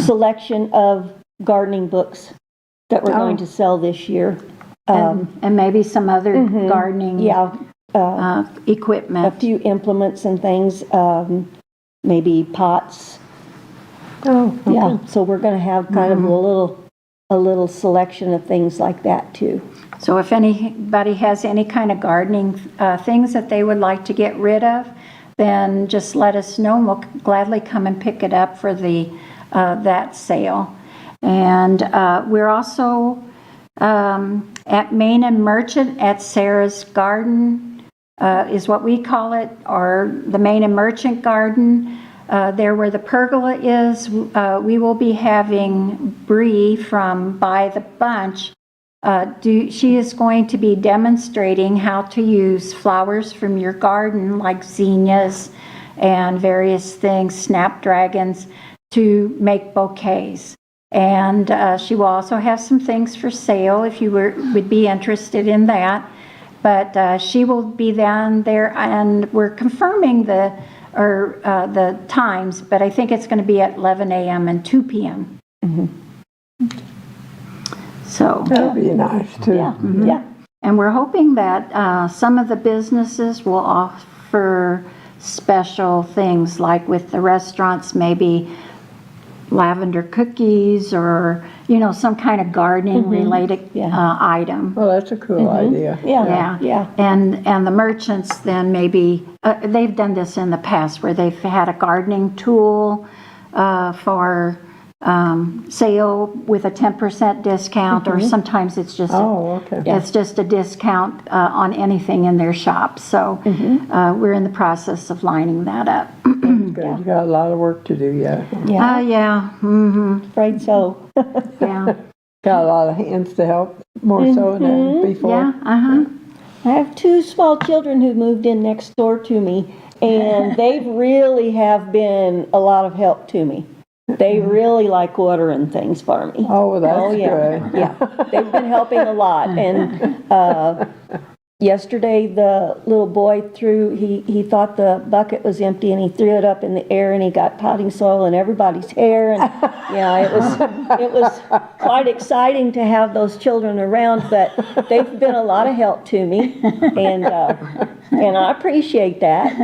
selection of gardening books that we're going to sell this year.
And maybe some other gardening equipment.
A few implements and things, maybe pots.
Oh, okay.
Yeah, so we're gonna have kind of a little selection of things like that too.
So if anybody has any kind of gardening things that they would like to get rid of, then just let us know and we'll gladly come and pick it up for the that sale. And we're also at Main and Merchant at Sarah's Garden is what we call it, or the Main and Merchant Garden. There where the pergola is, we will be having Bree from By the Bunch. She is going to be demonstrating how to use flowers from your garden, like zinnias and various things, snapdragons, to make bouquets. And she will also have some things for sale if you would be interested in that. But she will be down there, and we're confirming the times, but I think it's going to be at 11 a.m. and 2 p.m. So
That'd be nice too.
Yeah.
and we're hoping that some of the businesses will offer special things, like with the restaurants, maybe lavender cookies, or some kind of gardening related item.
Well, that's a cool idea.
Yeah.
And the merchants then maybe, they've done this in the past where they've had a gardening tool for sale with a 10% discount, or sometimes it's just
Oh, okay.
it's just a discount on anything in their shop. So we're in the process of lining that up.
Good. You got a lot of work to do yet.
Afraid so.
Yeah.
Got a lot of hands to help, more so than before.
Yeah.
I have 2 small children who moved in next door to me, and they really have been a lot of help to me. They really like watering things for me.
Oh, well, that's good.
Yeah, they've been helping a lot. And yesterday, the little boy he thought the bucket was empty, and he threw it up in the air, and he got potting soil in everybody's hair. And it was quite exciting to have those children around. But they've been a lot of help to me, and I appreciate that.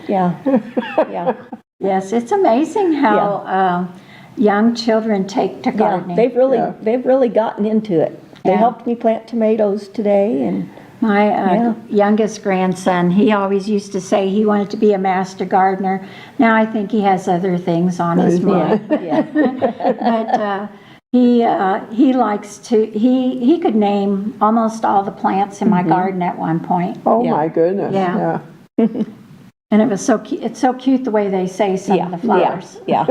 Yeah.
Yes, it's amazing how young children take to gardening.
They've really gotten into it. They helped me plant tomatoes today, and
My youngest grandson, he always used to say he wanted to be a master gardener. Now I think he has other things on his mind. But he likes to, he could name almost all the plants in my garden at one point.
Oh, my goodness.
Yeah. And it was it's so cute the way they say some of the flowers.
Yeah.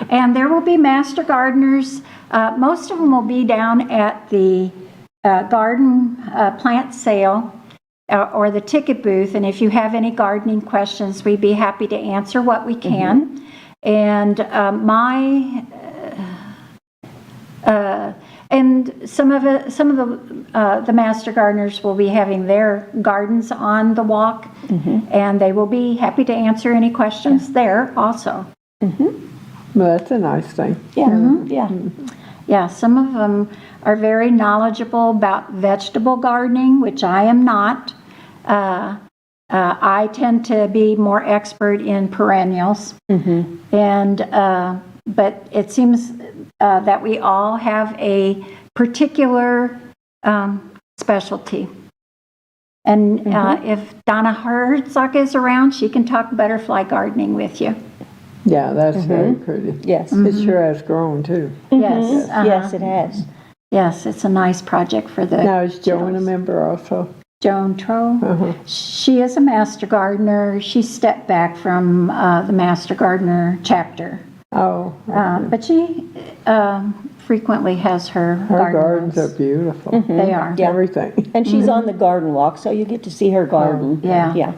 And there will be master gardeners. Most of them will be down at the garden plant sale or the ticket booth. And if you have any gardening questions, we'd be happy to answer what we can. And my And some of the Master Gardeners will be having their gardens on the walk, and they will be happy to answer any questions there also.
Well, that's a nice thing.
Yeah, yeah.
Yeah, some of them are very knowledgeable about vegetable gardening, which I am not. I tend to be more expert in perennials. And, but it seems that we all have a particular specialty. And if Donna Herzog is around, she can talk butterfly gardening with you.
Yeah, that's very pretty.
Yes.
It sure has grown too.
Yes.
Yes, it has.
Yes, it's a nice project for the
Now, is Joan a member also?
Joan Troe. She is a Master Gardener. She stepped back from the Master Gardener chapter.
Oh,
But she frequently has her
her gardens
gardens.
are beautiful.
They are.
Yeah.
Everything.
And she's on the garden walk, so you get to see her garden.
yeah.
Yeah.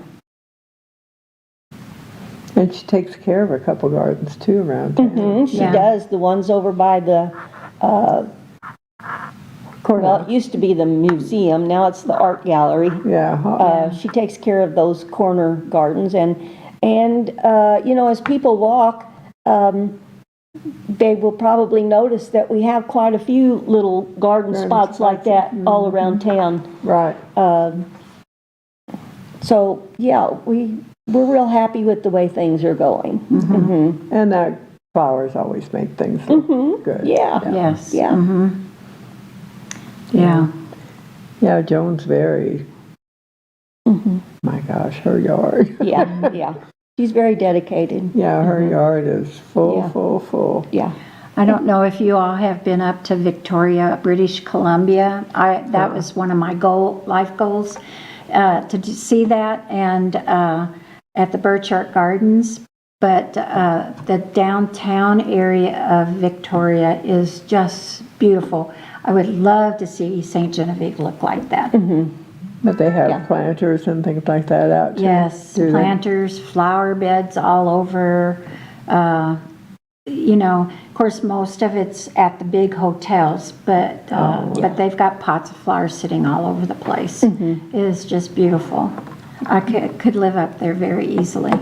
And she takes care of a couple gardens too around town.
She
Yeah.
does, the ones over by the, well, it used to be the museum, now it's the art gallery.
Yeah,
She takes care of those corner gardens, and you know, as people walk, they will probably notice that we have quite a few little garden spots like that all around town.
right.
So, yeah, we're real happy with the way things are going.
And that flowers always make things look good.
Yeah.
Yes.
Yeah.
Yeah.
Yeah, Joan's very, my gosh, her yard.
Yeah, yeah. She's very dedicated.
Yeah, her yard is full,
Yeah.
full.
Yeah.
I don't know if you all have been up to Victoria, British Columbia. That was one of my life goals, to see that, and at the Burchard Gardens. But the downtown area of Victoria is just beautiful. I would love to see St. Genevieve look like that.
But they have
Yeah.
planters and things like that out too.
Yes,
do they?
planters, flower beds all over. You know, of course, most of it's at the big hotels, but they've got pots of flowers sitting all over the place. It is just beautiful. I could live up there very easily.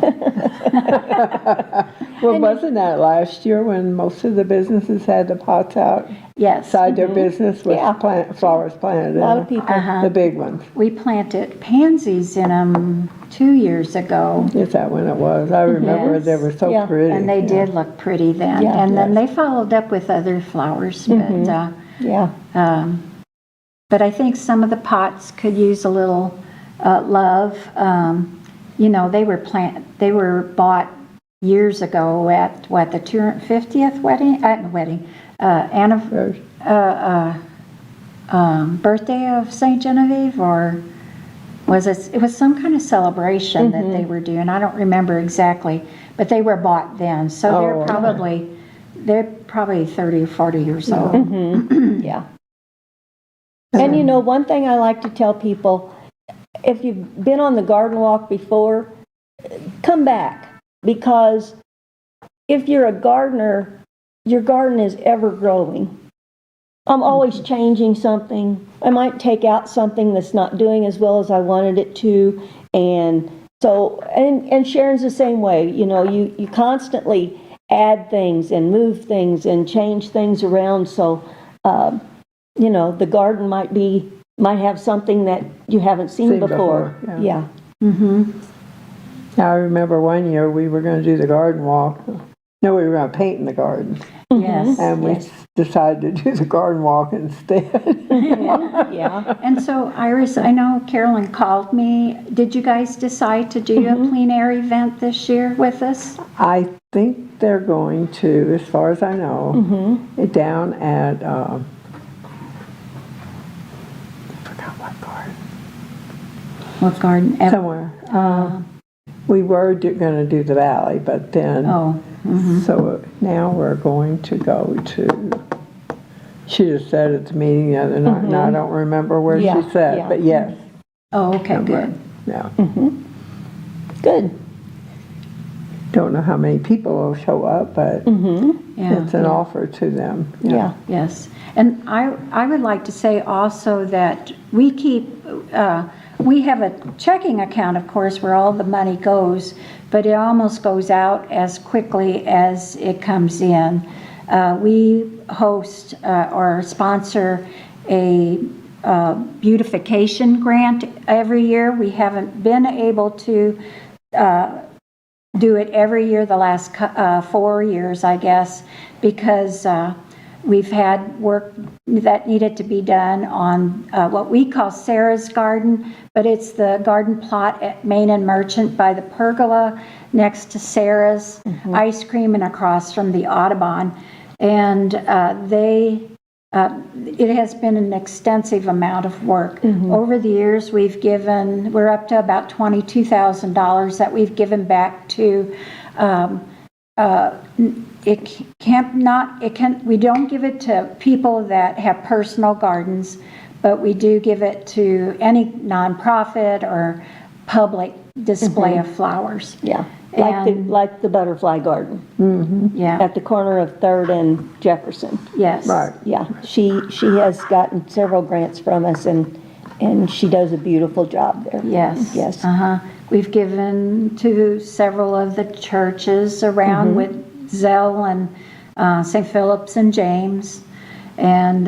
Well, wasn't that last year when most of the businesses had the pots out?
Yes,
Inside their business with
Yeah.
flowers planted in
A lot of
them?
people.
The big ones.
we planted pansies in them 2 years ago.
Is that when it was? I remember
Yes.
they were so
Yeah.
pretty.
And they did look pretty then.
Yeah.
And then they followed up with other flowers.
Yeah.
But I think some of the pots could use a little love. You know, they were bought years ago at the 250th birthday of St. Genevieve, or it was some kind of celebration that they were doing. I don't remember exactly, but they were bought then. So
Oh,
they're probably 30 or 40 years old.
Yeah. And you know, one thing I like to tell people, if you've been on the garden walk before, come back, because if you're a gardener, your garden is ever growing. I'm always changing something. I might take out something that's not doing as well as I wanted it to, and so, and Sharon's the same way. You know, you constantly add things and move things and change things around, so you know, the garden might have something that you haven't seen before.
yeah.
Yeah.
I remember one year we were going to do the garden walk. No, we were going to paint in the garden.
Yes.
And we decided to do the garden walk instead.
Yeah.
And so, Iris, I know Carolyn called me. Did you guys decide to do a plein air event this year with us?
I think they're going to, as far as I know, down at, I forgot what garden.
What garden?
Somewhere. We were going to do the valley, but then, so now we're going to go to, she just said at the meeting the other night, and I don't remember where
Yeah,
she said,
yeah.
but yes.
Oh, okay,
somewhere.
good.
Yeah.
Good.
don't know how many people will show up, but
Yeah.
it's an offer to them.
Yeah.
Yes, and I would like to say also that we keep, we have a checking account, of course, where all the money goes, but it almost goes out as quickly as it comes in. We host or sponsor a beautification grant every year. We haven't been able to do it every year the last 4 years, I guess, because we've had work that needed to be done on what we call Sarah's Garden, but it's the garden plot at Main and Merchant by the pergola next to Sarah's Ice Cream and across from the Audubon. And it has been an extensive amount of work. Over the years, we're up to about $22,000 that we've given back to, we don't give it to people that have personal gardens, but we do give it to any nonprofit or public display of flowers.
Yeah,
And-
like the butterfly garden
Yeah,
at the corner of 3rd and Jefferson.
yes.
Right.
Yeah, she has gotten several grants from us, and she does a beautiful job there.
Yes.
Yes.
We've given to several of the churches around with Zell and St. Philip's and James. And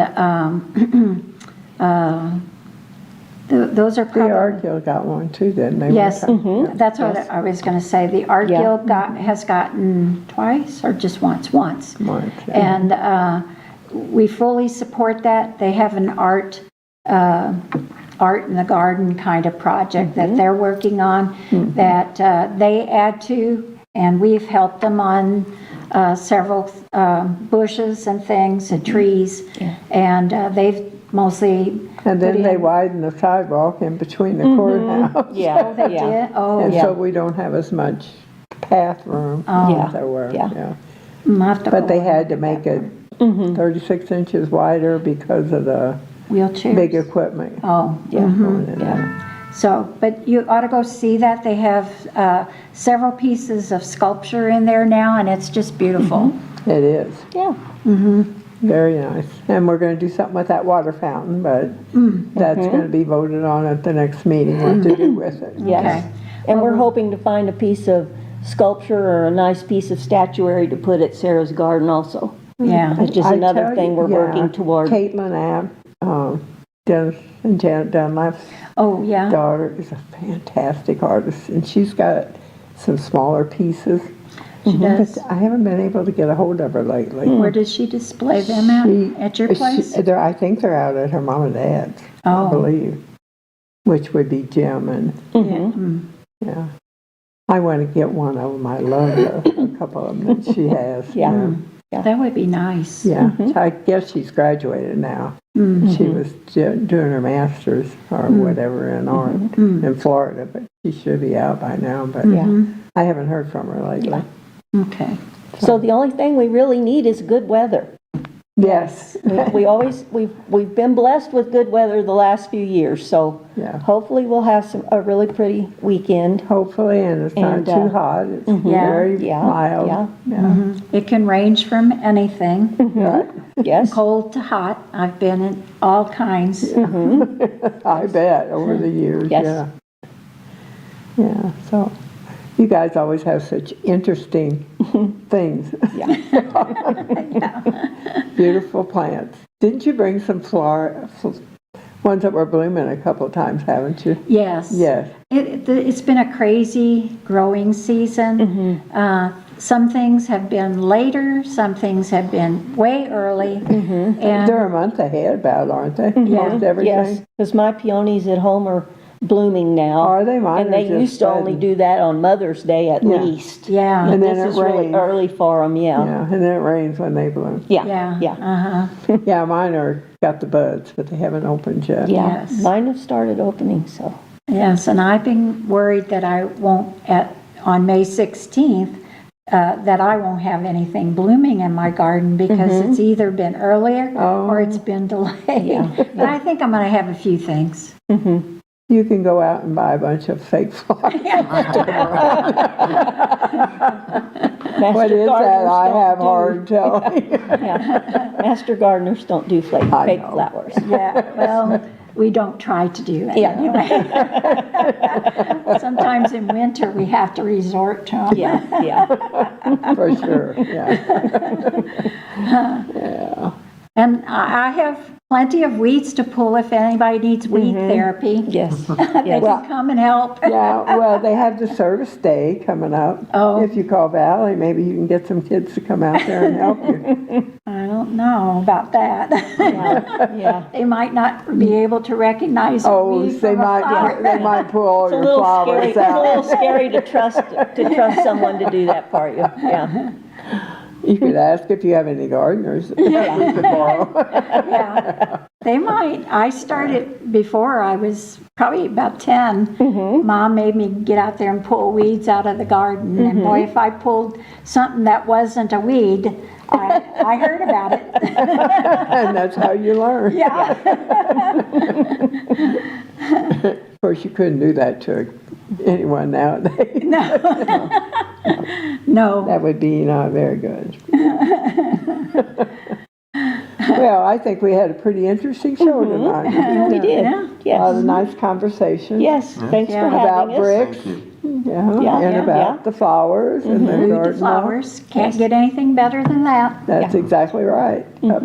those are
The
probably,
Art Guild got one too, didn't they?
yes,
one time?
that's what I was going to say. The Art
Yeah.
Guild has gotten twice or just once? Once.
Once, yeah.
And we fully support that. They have an art in the garden kind of project that they're working on that they add to, and we've helped them on several bushes and things and trees, and they've mostly
And then
put
they
in-
widen the sidewalk in between the courthouse.
Yeah,
Oh, they
yeah.
did? Oh,
And
Yeah.
so we don't have as much path room
Yeah.
as there were,
Yeah.
yeah.
I'll have to
But they
go
had to make it 36 inches wider because of the
wheelchairs.
big equipment
Oh,
going in
Yeah.
there.
so, but you ought to go see that. They have several pieces of sculpture in there now, and it's just beautiful.
It is,
Yeah.
very nice. And we're gonna do something with that water fountain, but that's gonna be voted on at the next meeting, what to do with it.
Yes.
Okay.
And we're hoping to find a piece of sculpture or a nice piece of statuary to put at Sarah's Garden also.
Yeah.
It's just
I
another
tell
thing
you,
we're
yeah,
working toward.
Caitlin Abb, Dennis and Janet Dunlap's
Oh, yeah.
daughter is a fantastic artist, and she's got some smaller pieces.
She does.
But I haven't been able to get a hold of her lately.
Where does she display them at your place?
I think they're out at her mom and dad's, I
Oh.
believe, which would be Jim and, yeah. I want to get one of them. I love a couple of them that she has.
Yeah.
That would be nice.
Yeah, I guess she's graduated now. She was doing her master's or whatever in art in Florida, but she should be out by now, but I haven't heard from her lately.
Okay.
So the only thing we really need is good weather.
Yes,
We've been blessed with good weather the last few years, so
yeah,
hopefully we'll have a really pretty weekend.
hopefully, and it's not
And,
too hot, it's very
Yeah,
mild.
yeah.
It can range from anything,
Right.
Yes.
cold to hot. I've been in all kinds.
I bet, over the years,
Yes.
yeah. Yeah, so, you guys always have such interesting things.
Yeah.
Beautiful plants. Didn't you bring some ones that were blooming a couple of times, haven't you?
Yes.
Yes.
It's been a crazy growing season. Some things have been later, some things have been way early. And
They're a month ahead about, aren't they? Most everything?
Yes, because my peonies at home are blooming now.
Are they? Mine
And they
are just
used to only
sudden.
do that on Mother's Day at
Yeah.
least.
yeah,
And then
This
it
is really
rains.
early for them, yeah.
Yeah, and then it rains when they bloom.
Yeah,
yeah,
yeah,
Yeah, mine are, got the buds, but they haven't opened yet.
yeah.
Yes.
Mine have started opening, so.
yes. And I've been worried that I won't, on May 16th, that I won't have anything blooming in my garden because it's either been earlier or it's been delayed. But I think I'm going to have a few things.
You can go out and buy a bunch of fake flowers. What
Master
is that?
gardeners
I
don't
have
do-
hard telling.
Yeah. Master gardeners don't do fake
I
fake
know.
flowers.
Yeah, well, we don't try to do it
Yeah.
anyway. Sometimes in winter, we have to resort to them.
Yeah, yeah.
For sure, yeah. Yeah.
And I have plenty of weeds to pull if anybody needs weed therapy.
Yes.
They
Yes.
can come and help.
Yeah, well, they have the service day coming up.
Oh.
If you call Valley, maybe you can get some kids to come out there and help you.
I don't know about that.
Yeah.
They might not be able to recognize a
Oh,
weed
they
from a flower.
might pull all
It's a
your
little scary,
flowers
it's a
out.
little scary to trust someone to do that for you. Yeah.
You could ask if you have any gardeners. We could borrow.
Yeah, they might. I started before I was probably about 10. Mom made me get out there and pull weeds out of the garden. And boy, if I pulled something that wasn't a weed, I heard about it.
And that's how you learn.
Yeah.
Of course, you couldn't do that to anyone nowadays.
No.
That would be not very good. Well, I think we had a pretty interesting show tonight.
We did.
A lot of
Yes.
nice conversation.
Yes. Thanks for
Yeah.
About
having us.
bricks,
Thank you.
yeah,
Yeah,
and
yeah,
about
yeah.
the flowers and the
Food to
garden.
flowers. Can't get anything better than that.
That's exactly right. Yep.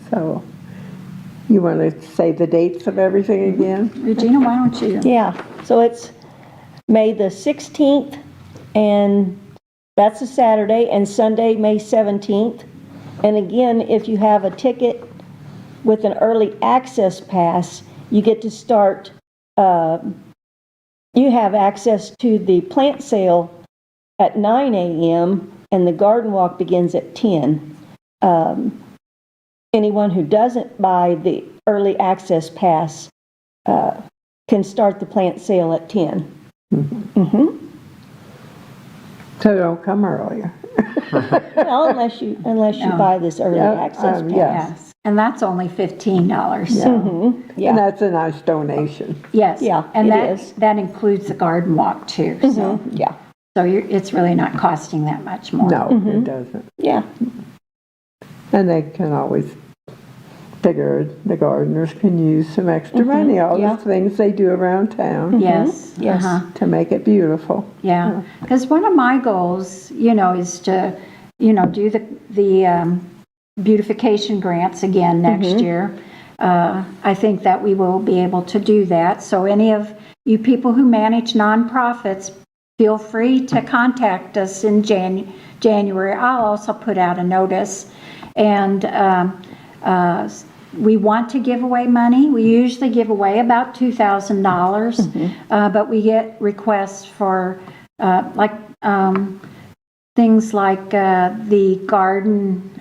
So, you want to say the dates of everything again?
Regina, why don't you?
Yeah. So it's May the 16th, and that's a Saturday, and Sunday, May 17th. And again, if you have a ticket with an early access pass, you get to start, you have access to the plant sale at 9 a.m., and the garden walk begins at 10. Anyone who doesn't buy the early access pass can start the plant sale at 10.
So don't come earlier.
Well, unless you
No.
buy this early
Yeah,
access pass.
yeah.
Yes. And that's only $15.
And
Yeah,
that's a nice donation.
Yes.
Yeah,
And
it
that,
is.
that includes the garden walk too. So,
yeah,
it's really not costing that much more.
No, it doesn't.
yeah,
And they can always figure the gardeners can use some extra money, all
yeah.
the things they do around town
Yes.
Yes.
to make it beautiful.
Yeah. Because one of my goals, is to, do the beautification grants again next year. I think that we will be able to do that. So any of you people who manage nonprofits, feel free to contact us in January. I'll also put out a notice. And we want to give away money. We usually give away about $2,000, but we get requests for things like the garden,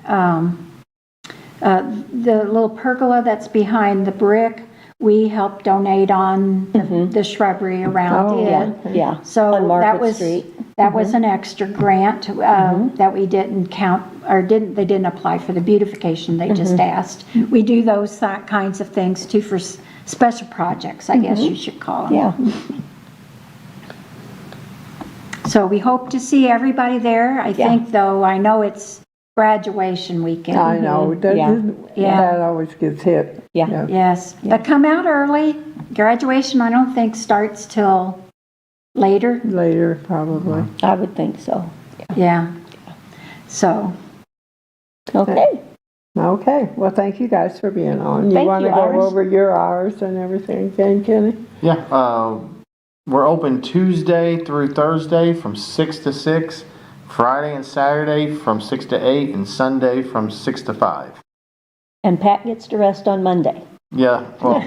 the little pergola that's behind the brick. We help donate on the shrubbery around
Oh,
it.
yeah.
So
On
that
Market
was
Street.
that was an extra grant that we didn't count, or they didn't apply for the beautification. They just asked. We do those kinds of things too for special projects, I guess you should call them.
Yeah.
So we hope to see everybody there. I think, though, I know it's graduation weekend.
I know, that,
Yeah.
that always gets hit.
Yeah.
Yes, but come out early. Graduation, I don't think starts till later.
Later, probably.
I would think so.
Yeah. So,
Okay.
Okay, well, thank you guys for being on.
Thank
Want to
you,
go
Iris.
over your hours and everything again, Kenny?
Yeah, we're open Tuesday through Thursday from 6 to 6, Friday and Saturday from 6 to 8, and Sunday from 6 to 5.
And Pat gets to rest on Monday.
Yeah, well,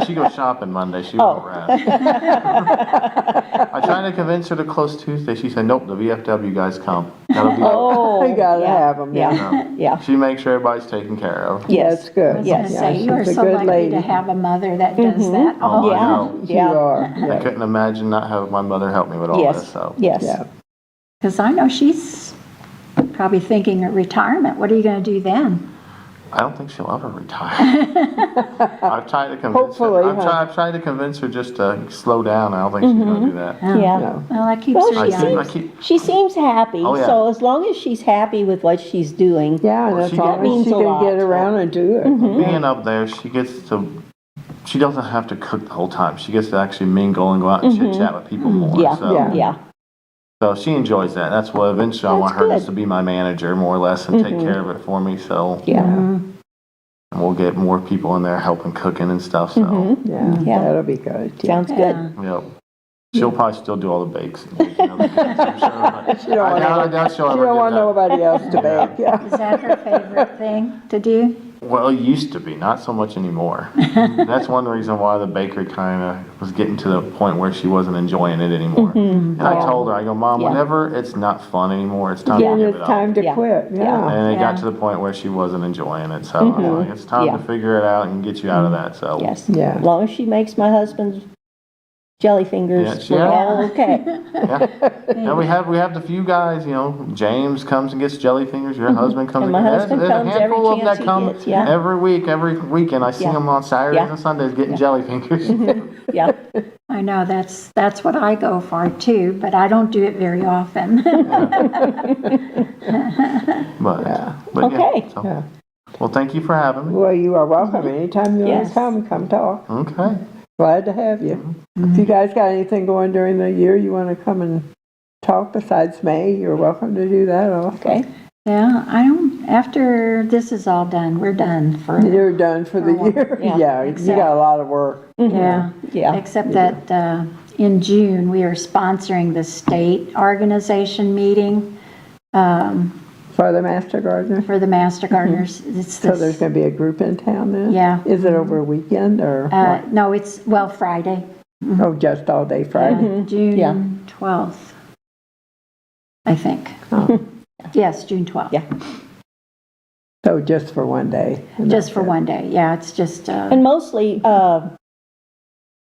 she goes shopping Monday, she won't rest. I tried to convince her to close Tuesday, she said, nope, the VFW guys come. That'll be
Oh.
You gotta
yeah,
have 'em, yeah.
Yeah, yeah.
She makes sure everybody's taken care of.
Yes.
That's good.
I was going to
Yes.
say, you are
she's a
so
good
lucky
lady.
to have a mother that does that.
Oh, I
Yeah.
know.
You
Yeah.
are,
I
yeah.
couldn't imagine not having my mother help me with all this,
Yes,
so.
yes.
Yeah.
Because I know she's probably thinking of retirement. What are you going to do then?
I don't think she'll ever retire. I've tried to convince
Hopefully,
her.
huh?
I've tried to convince her just to slow down. I don't think she's gonna do that.
Yeah.
No.
Well, that keeps
Well,
her
she
young.
I keep,
She seems happy,
Oh, yeah.
so as long as she's happy with what she's doing.
Yeah, and
Well,
as
she
long as
means
she
a
can
lot.
get around and do it.
being up there, she doesn't have to cook the whole time. She gets to actually mingle and go out and chit chat with people more.
Yeah,
So,
Yeah.
yeah,
so she enjoys that. That's what eventually I want
That's
her just
good.
to be my manager more or less and take care of it for me. So
yeah.
and we'll get more people in there helping cooking and stuff. So
Yeah,
Yeah.
that'll be good. Yeah.
Sounds good.
yep. She'll probably still do all the bakes. I'm sure, but
She don't
I
want
doubt she'll
She
ever
don't
get
want
that.
nobody else to bake, yeah.
Is that her favorite thing to do?
Well, it used to be, not so much anymore. That's one reason why the bakery kind of was getting to the point where she wasn't enjoying it anymore. And I told her, I go, Mom,
Yeah.
whenever it's not fun anymore, it's time
Then
to give
it's
it
time
up.
to
Yeah.
quit,
Yeah.
yeah.
And it
Yeah.
got to the point where she wasn't enjoying it, so I was like, it's time
Yeah.
to figure it out and get you out of that. So
Yes.
Yeah.
As long as she makes my husband's jelly fingers,
Yeah,
we're
yeah.
all okay.
yeah. And we have the few guys, James comes and gets jelly fingers. Your husband comes
And my
there's-
husband
there's a
comes every
handful of
chance
that
he
come
gets, yeah.
every week, every weekend. I see
Yeah.
them on Saturdays
Yeah.
and Sundays getting jelly fingers.
Yeah,
I know that's what I go for too, but I don't do it very often.
But
Yeah.
but
Okay.
so-
Yeah.
Well, thank you for having me.
Well, you are welcome. Anytime you want
Yes.
to come talk.
Okay.
Glad to have you. If you guys got anything going during the year you want to come and talk besides May, you're welcome to do that also.
okay.
Yeah, after this is all done, we're done for,
You're done for the year.
Yeah.
Yeah, you got a lot of work.
yeah.
Yeah.
Except that in June, we are sponsoring the state organization meeting
For the Master Gardener.
for the Master Gardeners. It's
So there's
this,
going to be a group in town then?
Yeah.
Is it over a weekend or what?
no, it's, well, Friday.
Oh, just all day Friday?
Yeah.
June 12th, I think.
Oh,
Yes, June 12th.
Yeah.
so just for one day? and
Just
that's
for
it.
one day. Yeah, it's just,
And mostly,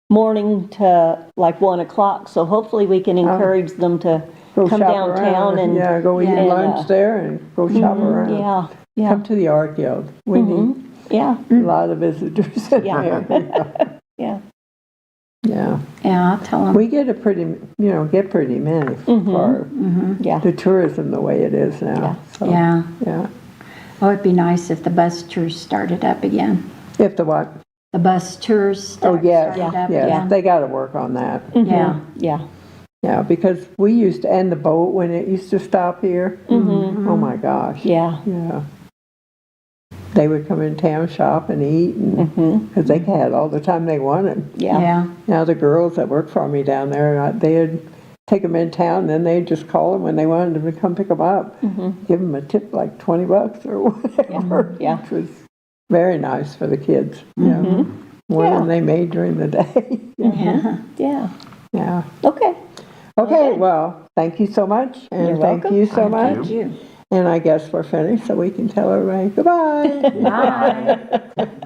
morning to like 1 o'clock, so hopefully we can encourage them to
Go
come
shop
downtown
around
and.
Yeah, go eat
Yeah.
lunch there and go shop around.
Yeah, yeah,
Come to the art guild. We need
yeah,
a lot of visitors in
Yeah.
there.
yeah.
Yeah.
yeah, I'll tell them.
We get a pretty, get pretty many for
Yeah.
the tourism the way it is now.
Yeah.
So,
Yeah.
yeah.
Oh, it'd be nice if the bus tours started up again.
If the what?
The bus tours
Oh,
started
yes,
up
yes.
again.
They got to work on that.
Yeah.
Yeah.
Yeah, because we used to, and the boat when it used to stop here. Oh my gosh.
Yeah.
Yeah. They would come in town, shop and eat, and because they had all the time they wanted.
Yeah.
Yeah.
Now the girls that work for me down there, they'd take them in town, and then they'd just call them when they wanted them to come pick them up. Give them a tip like $20 or whatever.
Yeah.
Which was very nice for the kids. Yeah. More
Yeah.
than they made during the day.
Yeah.
Yeah.
Yeah.
Okay.
Okay, well, thank you so much. And
You're
thank
welcome.
you so much.
Thank you.
And I guess we're finished, so we can tell everybody goodbye.
Bye.